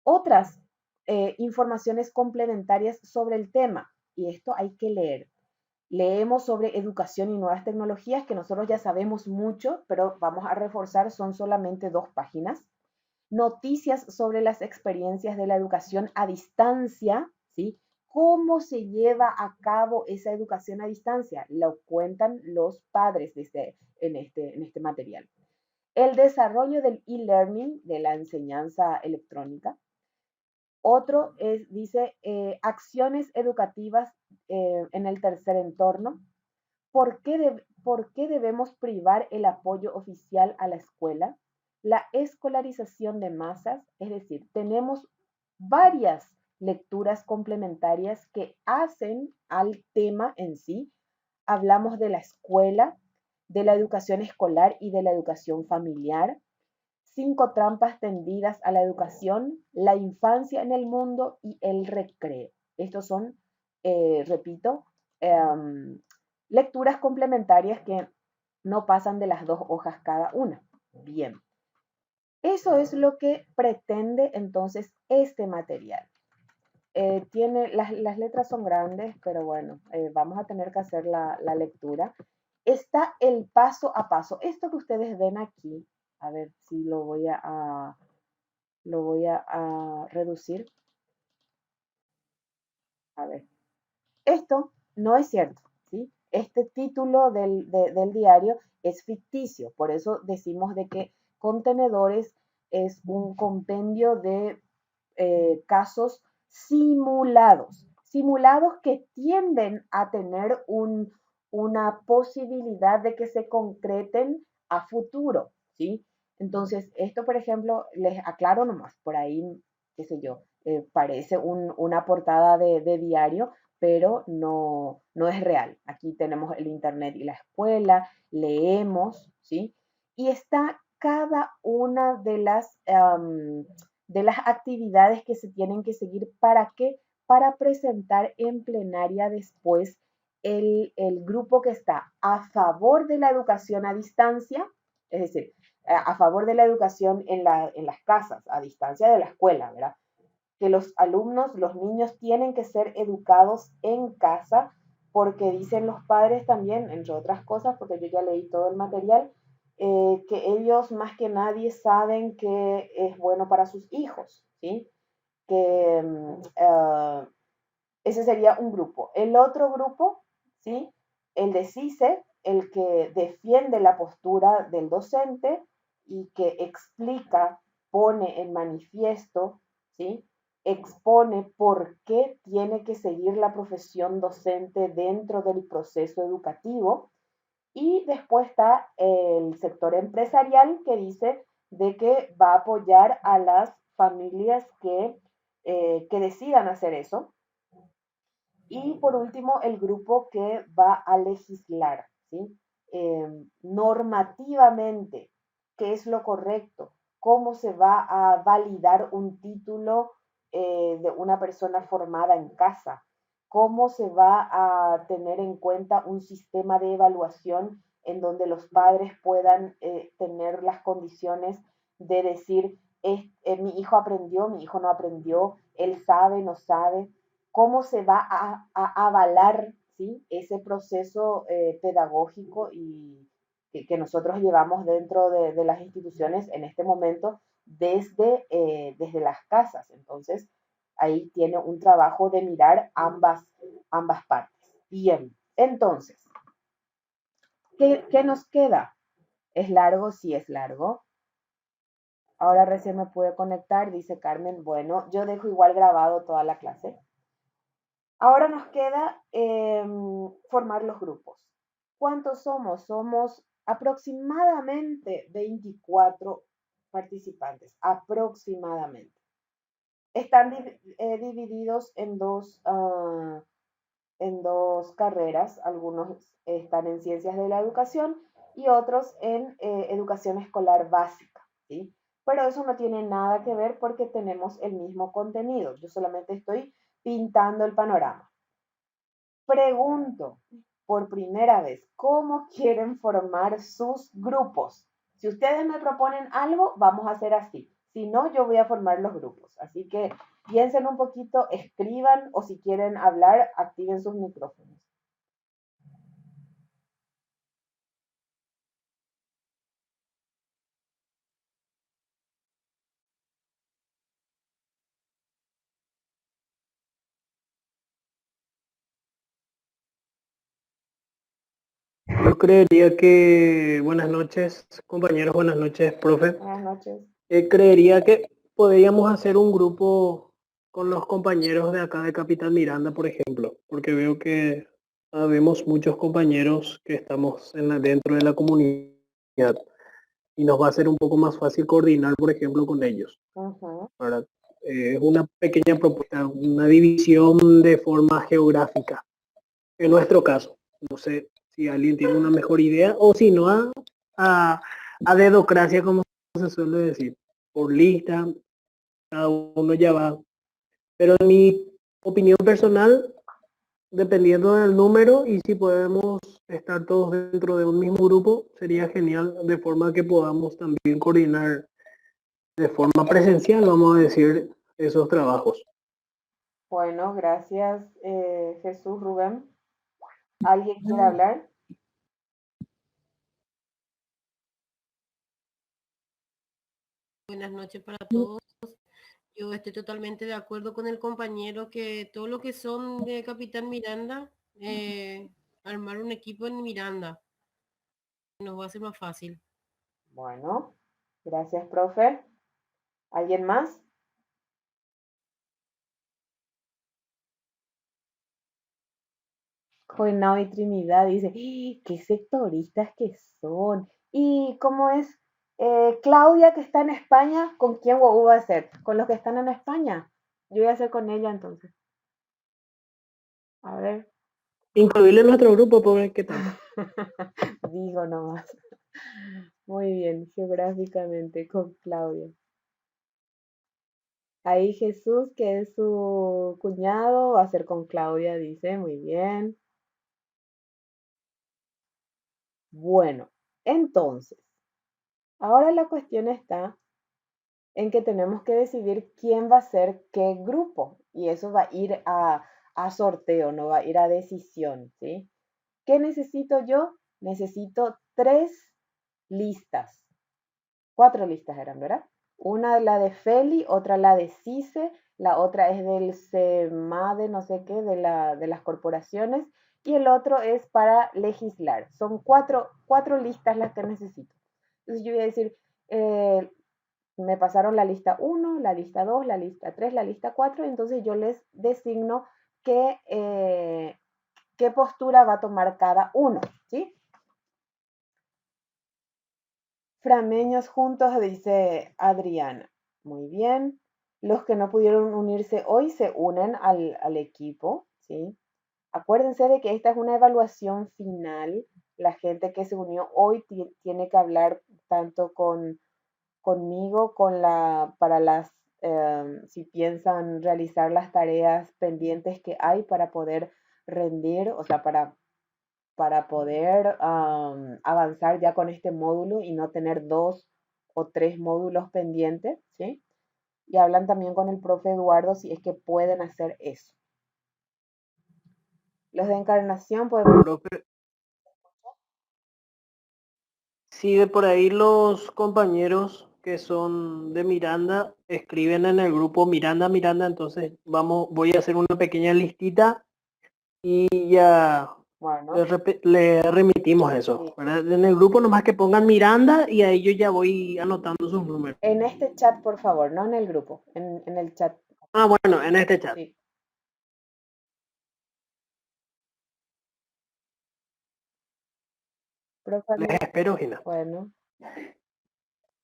Otras informaciones complementarias sobre el tema, y esto hay que leer. Leemos sobre educación y nuevas tecnologías, que nosotros ya sabemos mucho, pero vamos a reforzar, son solamente 2 páginas. Noticias sobre las experiencias de la educación a distancia, ¿sí? ¿Cómo se lleva a cabo esa educación a distancia? Lo cuentan los padres en este material. El desarrollo del e-learning, de la enseñanza electrónica. Otro dice acciones educativas en el tercer entorno. ¿Por qué debemos privar el apoyo oficial a la escuela? La escolarización de masas, es decir, tenemos varias lecturas complementarias que hacen al tema en sí hablamos de la escuela, de la educación escolar y de la educación familiar. 5 trampas tendidas a la educación, la infancia en el mundo y el recreo. Estos son, repito, lecturas complementarias que no pasan de las 2 hojas cada una. Bien, eso es lo que pretende entonces este material. Las letras son grandes, pero bueno, vamos a tener que hacer la lectura. Está el paso a paso. Esto que ustedes ven aquí, a ver si lo voy a reducir. A ver, esto no es cierto, ¿sí? Este título del diario es ficticio, por eso decimos de que Contenedores es un compendio de casos simulados, simulados que tienden a tener una posibilidad de que se concreten a futuro, ¿sí? Entonces, esto, por ejemplo, les aclaro nomás, por ahí, qué sé yo, parece una portada de diario, pero no es real. Aquí tenemos el internet y la escuela, leemos, ¿sí? Y está cada una de las actividades que se tienen que seguir. ¿Para qué? Para presentar en plenaria después el grupo que está a favor de la educación a distancia, es decir, a favor de la educación en las casas, a distancia de la escuela, ¿verdad? Que los alumnos, los niños tienen que ser educados en casa porque dicen los padres también, entre otras cosas, porque yo ya leí todo el material, que ellos más que nadie saben que es bueno para sus hijos, ¿sí? Que ese sería un grupo. El otro grupo, ¿sí? El de CICE, el que defiende la postura del docente y que explica, pone en manifiesto, ¿sí? Expone por qué tiene que seguir la profesión docente dentro del proceso educativo. Y después está el sector empresarial que dice de que va a apoyar a las familias que decidan hacer eso. Y por último, el grupo que va a legislar, ¿sí? Normativamente, qué es lo correcto, cómo se va a validar un título de una persona formada en casa, cómo se va a tener en cuenta un sistema de evaluación en donde los padres puedan tener las condiciones de decir, mi hijo aprendió, mi hijo no aprendió, él sabe, no sabe, cómo se va a avalar, ¿sí? Ese proceso pedagógico y que nosotros llevamos dentro de las instituciones en este momento desde las casas. Entonces, ahí tiene un trabajo de mirar ambas partes. Bien, entonces, ¿qué nos queda? ¿Es largo? Sí, es largo. Ahora recién me pude conectar, dice Carmen. Bueno, yo dejo igual grabado toda la clase. Ahora nos queda formar los grupos. ¿Cuántos somos? Somos aproximadamente 24 participantes, aproximadamente. Están divididos en dos carreras, algunos están en ciencias de la educación y otros en educación escolar básica, ¿sí? Pero eso no tiene nada que ver porque tenemos el mismo contenido. Yo solamente estoy pintando el panorama. Pregunto por primera vez, ¿cómo quieren formar sus grupos? Si ustedes me proponen algo, vamos a hacer así. Si no, yo voy a formar los grupos. Así que piensen un poquito, escriban o si quieren hablar, activen sus micrófonos. Yo creería que, buenas noches, compañeros, buenas noches, profe. Buenas noches. Creería que podríamos hacer un grupo con los compañeros de acá de Capital Miranda, por ejemplo, porque veo que habemos muchos compañeros que estamos dentro de la comunidad y nos va a ser un poco más fácil coordinar, por ejemplo, con ellos. ¿Verdad? Es una pequeña propuesta, una división de forma geográfica. En nuestro caso, no sé si alguien tiene una mejor idea, o si no, a, a dedocracia, como se suele decir, por lista, cada uno ya va. Pero en mi opinión personal, dependiendo del número y si podemos estar todos dentro de un mismo grupo, sería genial, de forma que podamos también coordinar de forma presencial, vamos a decir, esos trabajos. Bueno, gracias, Jesús, Rubén. ¿Alguien quiere hablar? Buenas noches para todos. Yo estoy totalmente de acuerdo con el compañero que todo lo que son de Capitán Miranda, armar un equipo en Miranda nos va a ser más fácil. Bueno, gracias, profe. ¿Alguien más? Joinao y Trinidad dice, ¡Ah! ¡Qué sectoristas que son! ¿Y cómo es? Claudia, que está en España, ¿con quién va a ser? ¿Con los que están en España? Yo voy a hacer con ella entonces. A ver, Incluirle en nuestro grupo, por ver qué tal. digo nomás. Muy bien, geográficamente con Claudia. Ahí Jesús, que es su cuñado, va a ser con Claudia, dice, muy bien. Bueno, entonces, ahora la cuestión está en que tenemos que decidir quién va a ser qué grupo y eso va a ir a sorteo, no va a ir a decisión, ¿sí? ¿Qué necesito yo? Necesito 3 listas, 4 listas eran, ¿verdad? Una la de Feli, otra la de CICE, la otra es del CEMADE, no sé qué, de las corporaciones, y el otro es para legislar. Son cuatro listas las que necesito. Entonces yo voy a decir, eh, me pasaron la lista 1, la lista 2, la lista 3, la lista 4, entonces yo les designo qué postura va a tomar cada uno, ¿sí? Frameños juntos, dice Adriana. Muy bien. Los que no pudieron unirse hoy se unen al equipo, ¿sí? Acuérdense de que esta es una evaluación final. La gente que se unió hoy tiene que hablar tanto conmigo, para si piensan realizar las tareas pendientes que hay para poder rendir, o sea, para poder avanzar ya con este módulo y no tener 2 o 3 módulos pendientes, ¿sí? Y hablan también con el profe Eduardo si es que pueden hacer eso. Los de encarnación podemos... Profe, si de por ahí los compañeros que son de Miranda escriben en el grupo Miranda, Miranda, entonces voy a hacer una pequeña listita y ya Bueno, le remitimos eso, sí. ¿verdad? En el grupo nomás que pongan Miranda y ahí yo ya voy anotando sus números. En este chat, por favor, no en el grupo, en el chat. Ah, bueno, en este chat. Sí. Profe, Les espero, Gina. bueno,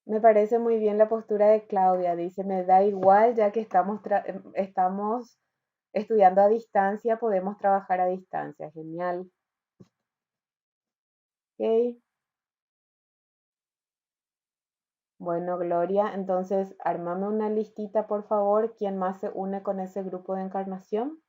me parece muy bien la postura de Claudia. Dice, me da igual, ya que estamos estudiando a distancia, podemos trabajar a distancia. Genial. Ok. Bueno, Gloria, entonces armame una listita, por favor. ¿Quién más se une con ese grupo de encarnación?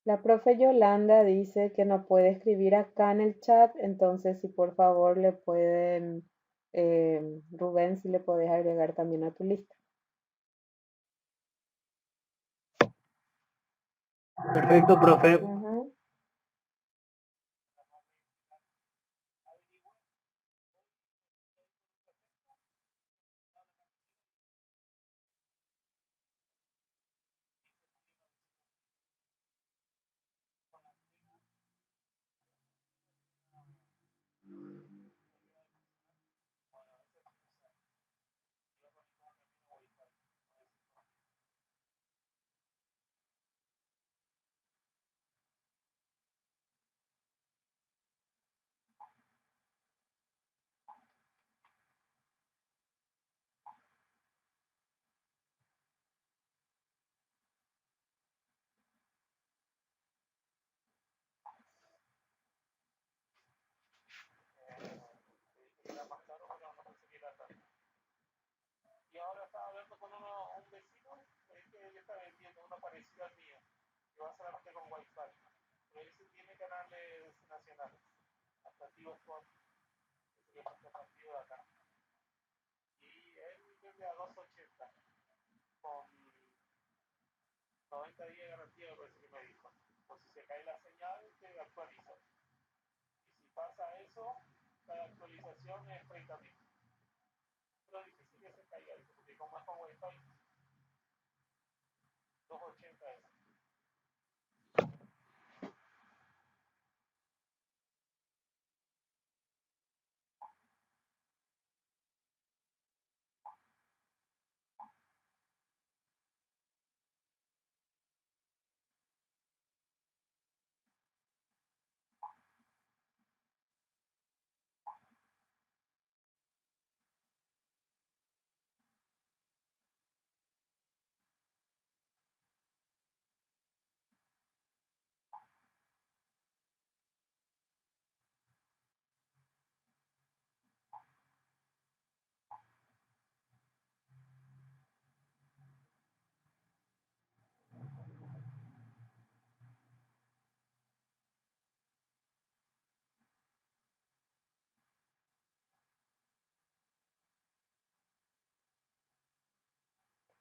La profe Yolanda dice que no puede escribir acá en el chat, entonces si por favor le pueden, Rubén, si le puedes agregar también a tu lista. Perfecto, profe. Ujú.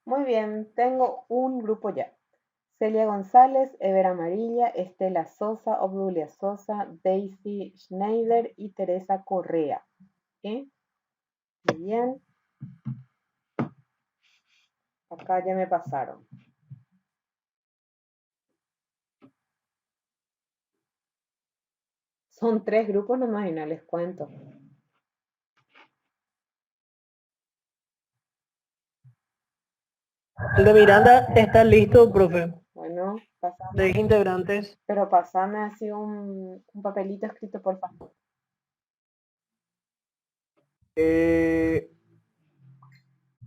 Muy bien, tengo un grupo ya. Celia González, Ever Amarilla, Estela Sosa, Obdulia Sosa, Daisy Schneider y Teresa Correa. ¿Sí? Muy bien. Acá ya me pasaron. Son 3 grupos nomás y no les cuento. El de Miranda está listo, profe. Bueno, pasame, 6 integrantes. pero pasame así un papelito escrito, por favor. ¿Te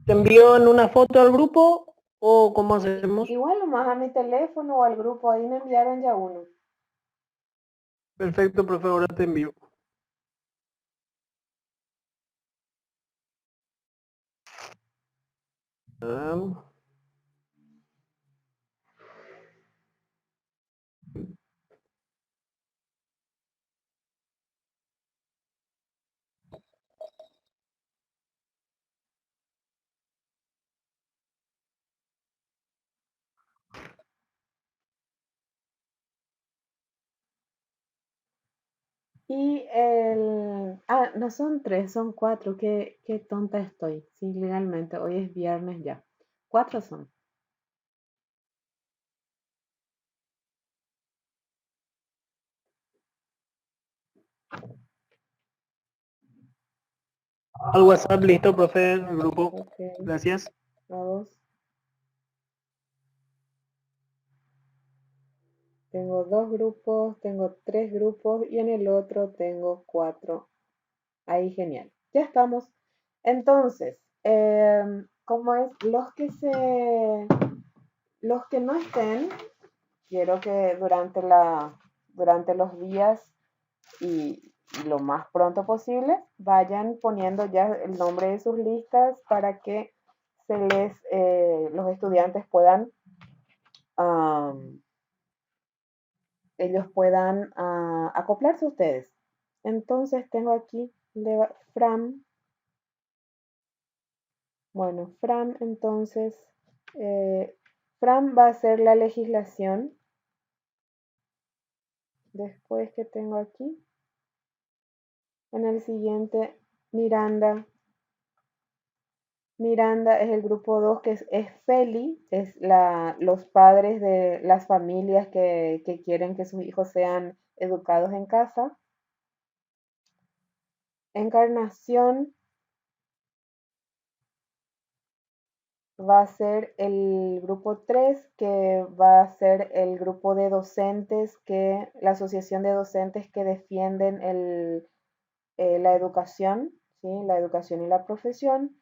envío en una foto al grupo o cómo hacemos? Igual nomás a mi teléfono o al grupo, ahí me enviaron ya uno. Perfecto, profe, ahora te envío. Y no son 3, son 4. Qué tonta estoy. Sí, legalmente, hoy es viernes ya. 4 son. Al WhatsApp listo, profe, el grupo. Ok, Gracias. vamos. Tengo 2 grupos, tengo 3 grupos y en el otro tengo 4. Ahí, genial. Ya estamos. Entonces, ¿cómo es? Los que no estén, quiero que durante los días y lo más pronto posible vayan poniendo ya el nombre de sus listas para que los estudiantes puedan ellos puedan acoplarse a ustedes. Entonces tengo aquí Fran. Bueno, Fran, entonces, Fran va a hacer la legislación. Después que tengo aquí, en el siguiente, Miranda. Miranda es el grupo 2, que es Feli, es los padres de las familias que quieren que sus hijos sean educados en casa. Encarnación va a ser el grupo 3, que va a ser el grupo de docentes, la asociación de docentes que defienden la educación, ¿sí? La educación y la profesión.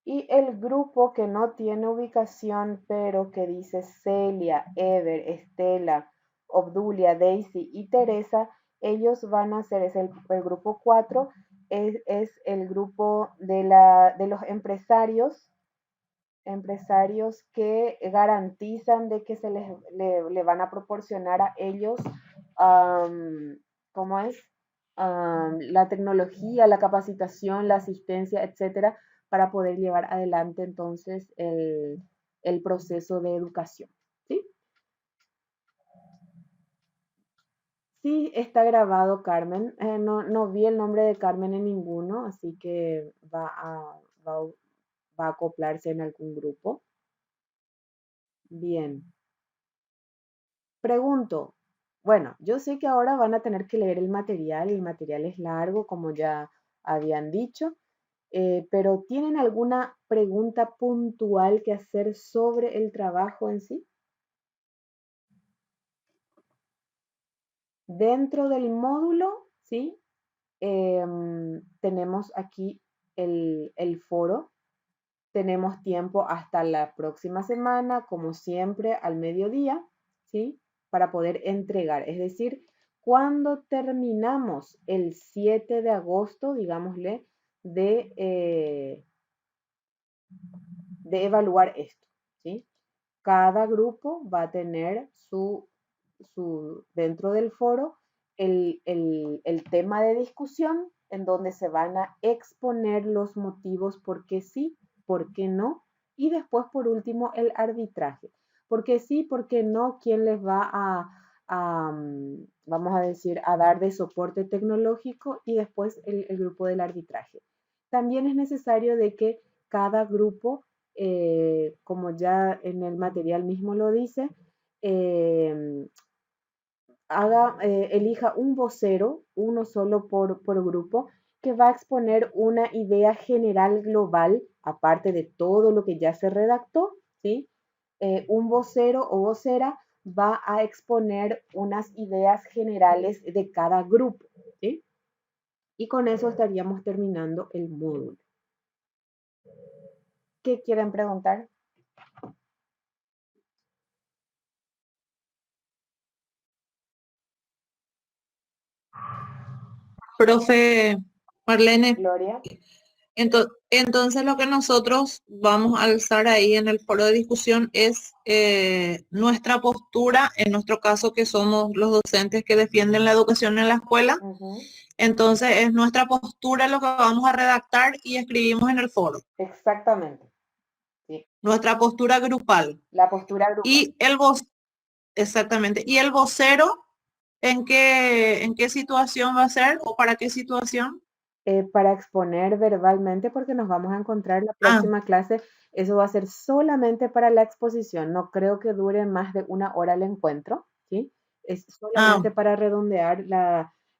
Y el grupo que no tiene ubicación, pero que dice Celia, Ever, Estela, Obdulia, Daisy y Teresa, ellos van a ser, es el grupo 4, es el grupo de los empresarios que garantizan de que le van a proporcionar a ellos, ¿cómo es? La tecnología, la capacitación, la asistencia, etcétera, para poder llevar adelante entonces el proceso de educación. ¿Sí? Sí, está grabado, Carmen. No vi el nombre de Carmen en ninguno, así que va a acoplarse en algún grupo. Bien. Pregunto, bueno, yo sé que ahora van a tener que leer el material es largo, como ya habían dicho, pero ¿tienen alguna pregunta puntual que hacer sobre el trabajo en sí? Dentro del módulo, ¿sí? Tenemos aquí el foro. Tenemos tiempo hasta la próxima semana, como siempre, al mediodía, ¿sí? Para poder entregar. Es decir, cuando terminamos el 7 de agosto, digámosle, de evaluar esto, ¿sí? Cada grupo va a tener dentro del foro el tema de discusión, en donde se van a exponer los motivos por qué sí, por qué no, y después por último el arbitraje. ¿Por qué sí, por qué no? ¿Quién les va vamos a decir, a dar de soporte tecnológico? Y después el grupo del arbitraje. También es necesario de que cada grupo, como ya en el material mismo lo dice, eh, elija un vocero, uno solo por grupo, que va a exponer una idea general global, aparte de todo lo que ya se redactó, ¿sí? Un vocero o vocera va a exponer unas ideas generales de cada grupo, ¿sí? Y con eso estaríamos terminando el módulo. ¿Qué quieren preguntar? Profe Marlene, Gloria. entonces lo que nosotros vamos a alzar ahí en el foro de discusión es nuestra postura, en nuestro caso que somos los docentes que defienden la educación en la escuela. Entonces es nuestra postura lo que vamos a redactar y escribimos en el foro. Exactamente. Sí. Nuestra postura grupal. La postura grupal. Y exactamente. ¿Y el vocero en qué situación va a ser o para qué situación? Para exponer verbalmente, porque nos vamos a encontrar la próxima clase. Eso va a ser solamente para la exposición. No creo que dure más de 1 hora el encuentro, ¿sí? Es solamente para redondear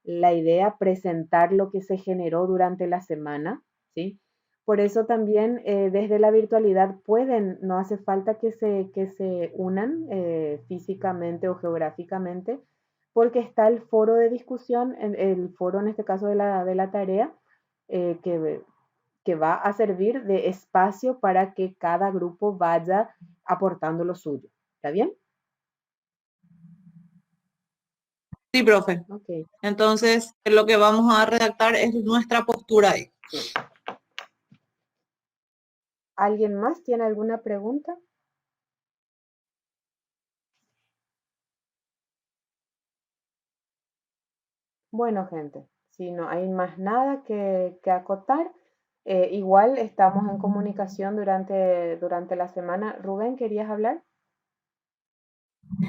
la idea, presentar lo que se generó durante la semana, ¿sí? Por eso también desde la virtualidad no hace falta que se unan físicamente o geográficamente, porque está el foro de discusión, el foro en este caso de la tarea, que va a servir de espacio para que cada grupo vaya aportando lo suyo. ¿Está bien? Sí, profe. Okay. Entonces, lo que vamos a redactar es nuestra postura ahí. Sí. ¿Alguien más tiene alguna pregunta? Bueno, gente, si no hay más nada que acotar, igual estamos en comunicación durante la semana. Rubén, ¿querías hablar?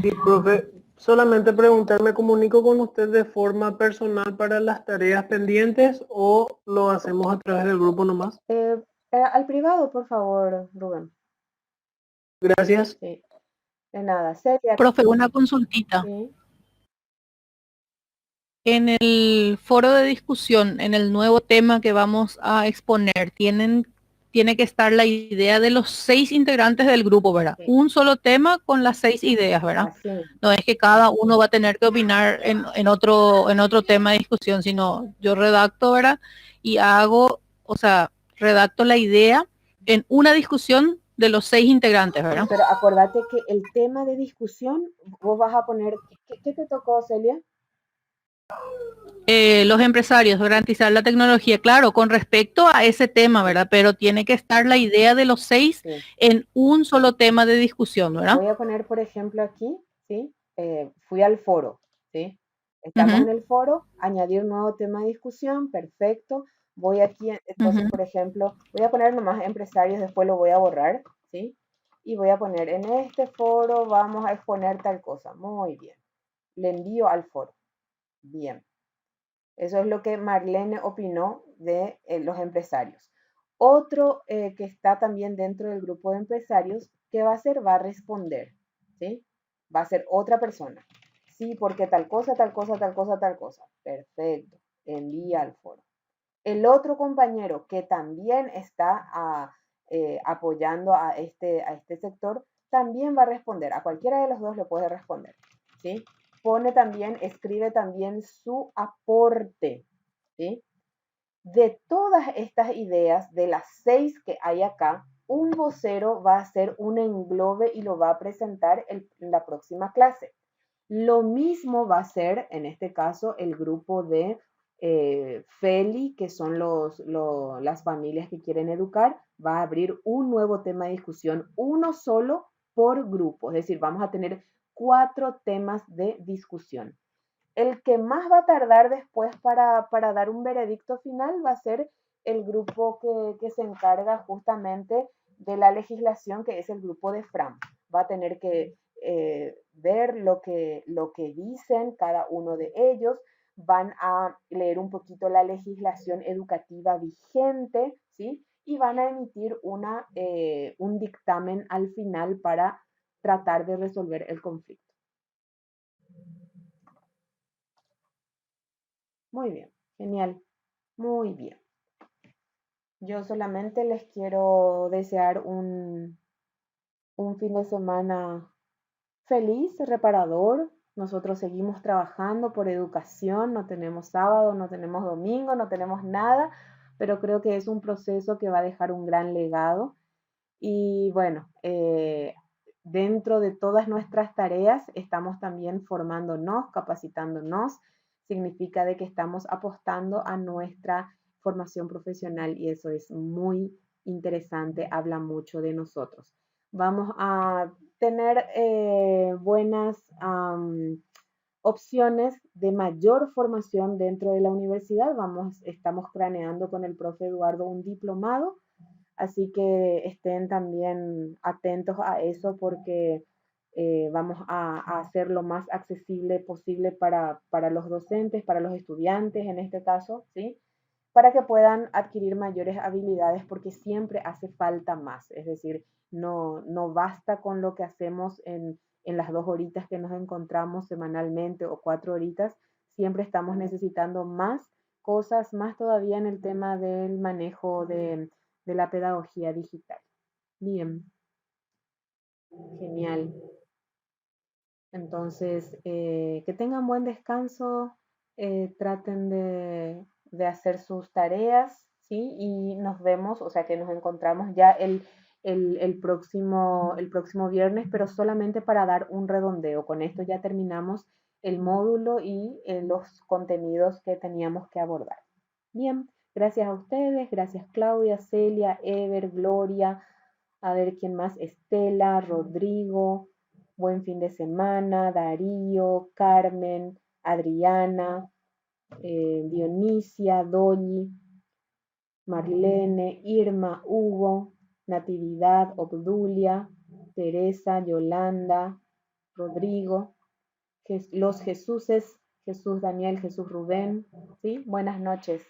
Sí, profe, solamente preguntar, ¿me comunico con usted de forma personal para las tareas pendientes o lo hacemos a través del grupo nomás? Al privado, por favor, Rubén. Gracias. Sí, de nada. Celia, Profe, una consultita. sí. En el foro de discusión, en el nuevo tema que vamos a exponer, tiene que estar la idea de los 6 integrantes del grupo, ¿verdad? Sí. Un solo tema con las 6 ideas, ¿verdad? Así mismo. No es que cada uno va a tener que opinar en otro tema de discusión, sino yo redacto, ¿verdad? Y hago, o sea, redacto la idea en una discusión de los 6 integrantes, ¿verdad? Pero acordate que el tema de discusión, vos vas a poner, ¿qué te tocó, Celia? Los empresarios, garantizar la tecnología, claro, con respecto a ese tema, ¿verdad? Pero tiene que estar la idea de los 6 Sí. en un solo tema de discusión, ¿verdad? Voy a poner, por ejemplo, aquí, ¿sí? Fui al foro, ¿sí? Estamos en el foro, añadir nuevo tema de discusión, perfecto. Voy aquí, entonces, por ejemplo, voy a poner nomás empresarios, después lo voy a borrar, ¿sí? Y voy a poner, en este foro vamos a exponer tal cosa. Muy bien. Le envío al foro. Bien. Eso es lo que Marlene opinó de los empresarios. Otro que está también dentro del grupo de empresarios, ¿qué va a hacer? Va a responder, ¿sí? Va a ser otra persona. Sí, porque tal cosa, tal cosa, tal cosa, tal cosa. Perfecto. Envía al foro. El otro compañero que también está apoyando a este sector, también va a responder. A cualquiera de los dos le puede responder, ¿sí? Escribe también su aporte, ¿sí? De todas estas ideas, de las 6 que hay acá, un vocero va a hacer un englobe y lo va a presentar en la próxima clase. Lo mismo va a ser, en este caso, el grupo de FELI, que son las familias que quieren educar, va a abrir un nuevo tema de discusión, uno solo por grupo. Es decir, vamos a tener 4 temas de discusión. El que más va a tardar después para dar un veredicto final va a ser el grupo que se encarga justamente de la legislación, que es el grupo de FRAM. Va a tener que ver lo que dicen cada uno de ellos, van a leer un poquito la legislación educativa vigente, ¿sí? Y van a emitir un dictamen al final para tratar de resolver el conflicto. Muy bien, genial, muy bien. Yo solamente les quiero desear un fin de semana feliz, reparador. Nosotros seguimos trabajando por educación, no tenemos sábado, no tenemos domingo, no tenemos nada, pero creo que es un proceso que va a dejar un gran legado. Y bueno, dentro de todas nuestras tareas estamos también formándonos, capacitándonos. Significa de que estamos apostando a nuestra formación profesional y eso es muy interesante, habla mucho de nosotros. Vamos a tener buenas opciones de mayor formación dentro de la universidad. Estamos planeando con el profe Eduardo un diplomado. Así que estén también atentos a eso porque vamos a hacer lo más accesible posible para los docentes, para los estudiantes en este caso, ¿sí? Para que puedan adquirir mayores habilidades porque siempre hace falta más. Es decir, no basta con lo que hacemos en las 2 horitas que nos encontramos semanalmente o 4 horitas. Siempre estamos necesitando más cosas, más todavía en el tema del manejo de la pedagogía digital. Bien, genial. Entonces, que tengan buen descanso, traten de hacer sus tareas, ¿sí? Y nos vemos, o sea que nos encontramos ya el próximo viernes, pero solamente para dar un redondeo. Con esto ya terminamos el módulo y los contenidos que teníamos que abordar. Bien, gracias a ustedes, gracias Claudia, Celia, Ever, Gloria, a ver quién más, Estela, Rodrigo, buen fin de semana, Darío, Carmen, Adriana, Dionisia, Dolly, Marlene, Irma, Hugo, Natividad, Obdulia, Teresa, Yolanda, Rodrigo, los Jesuses, Jesús Daniel, Jesús Rubén, ¿sí? Buenas noches.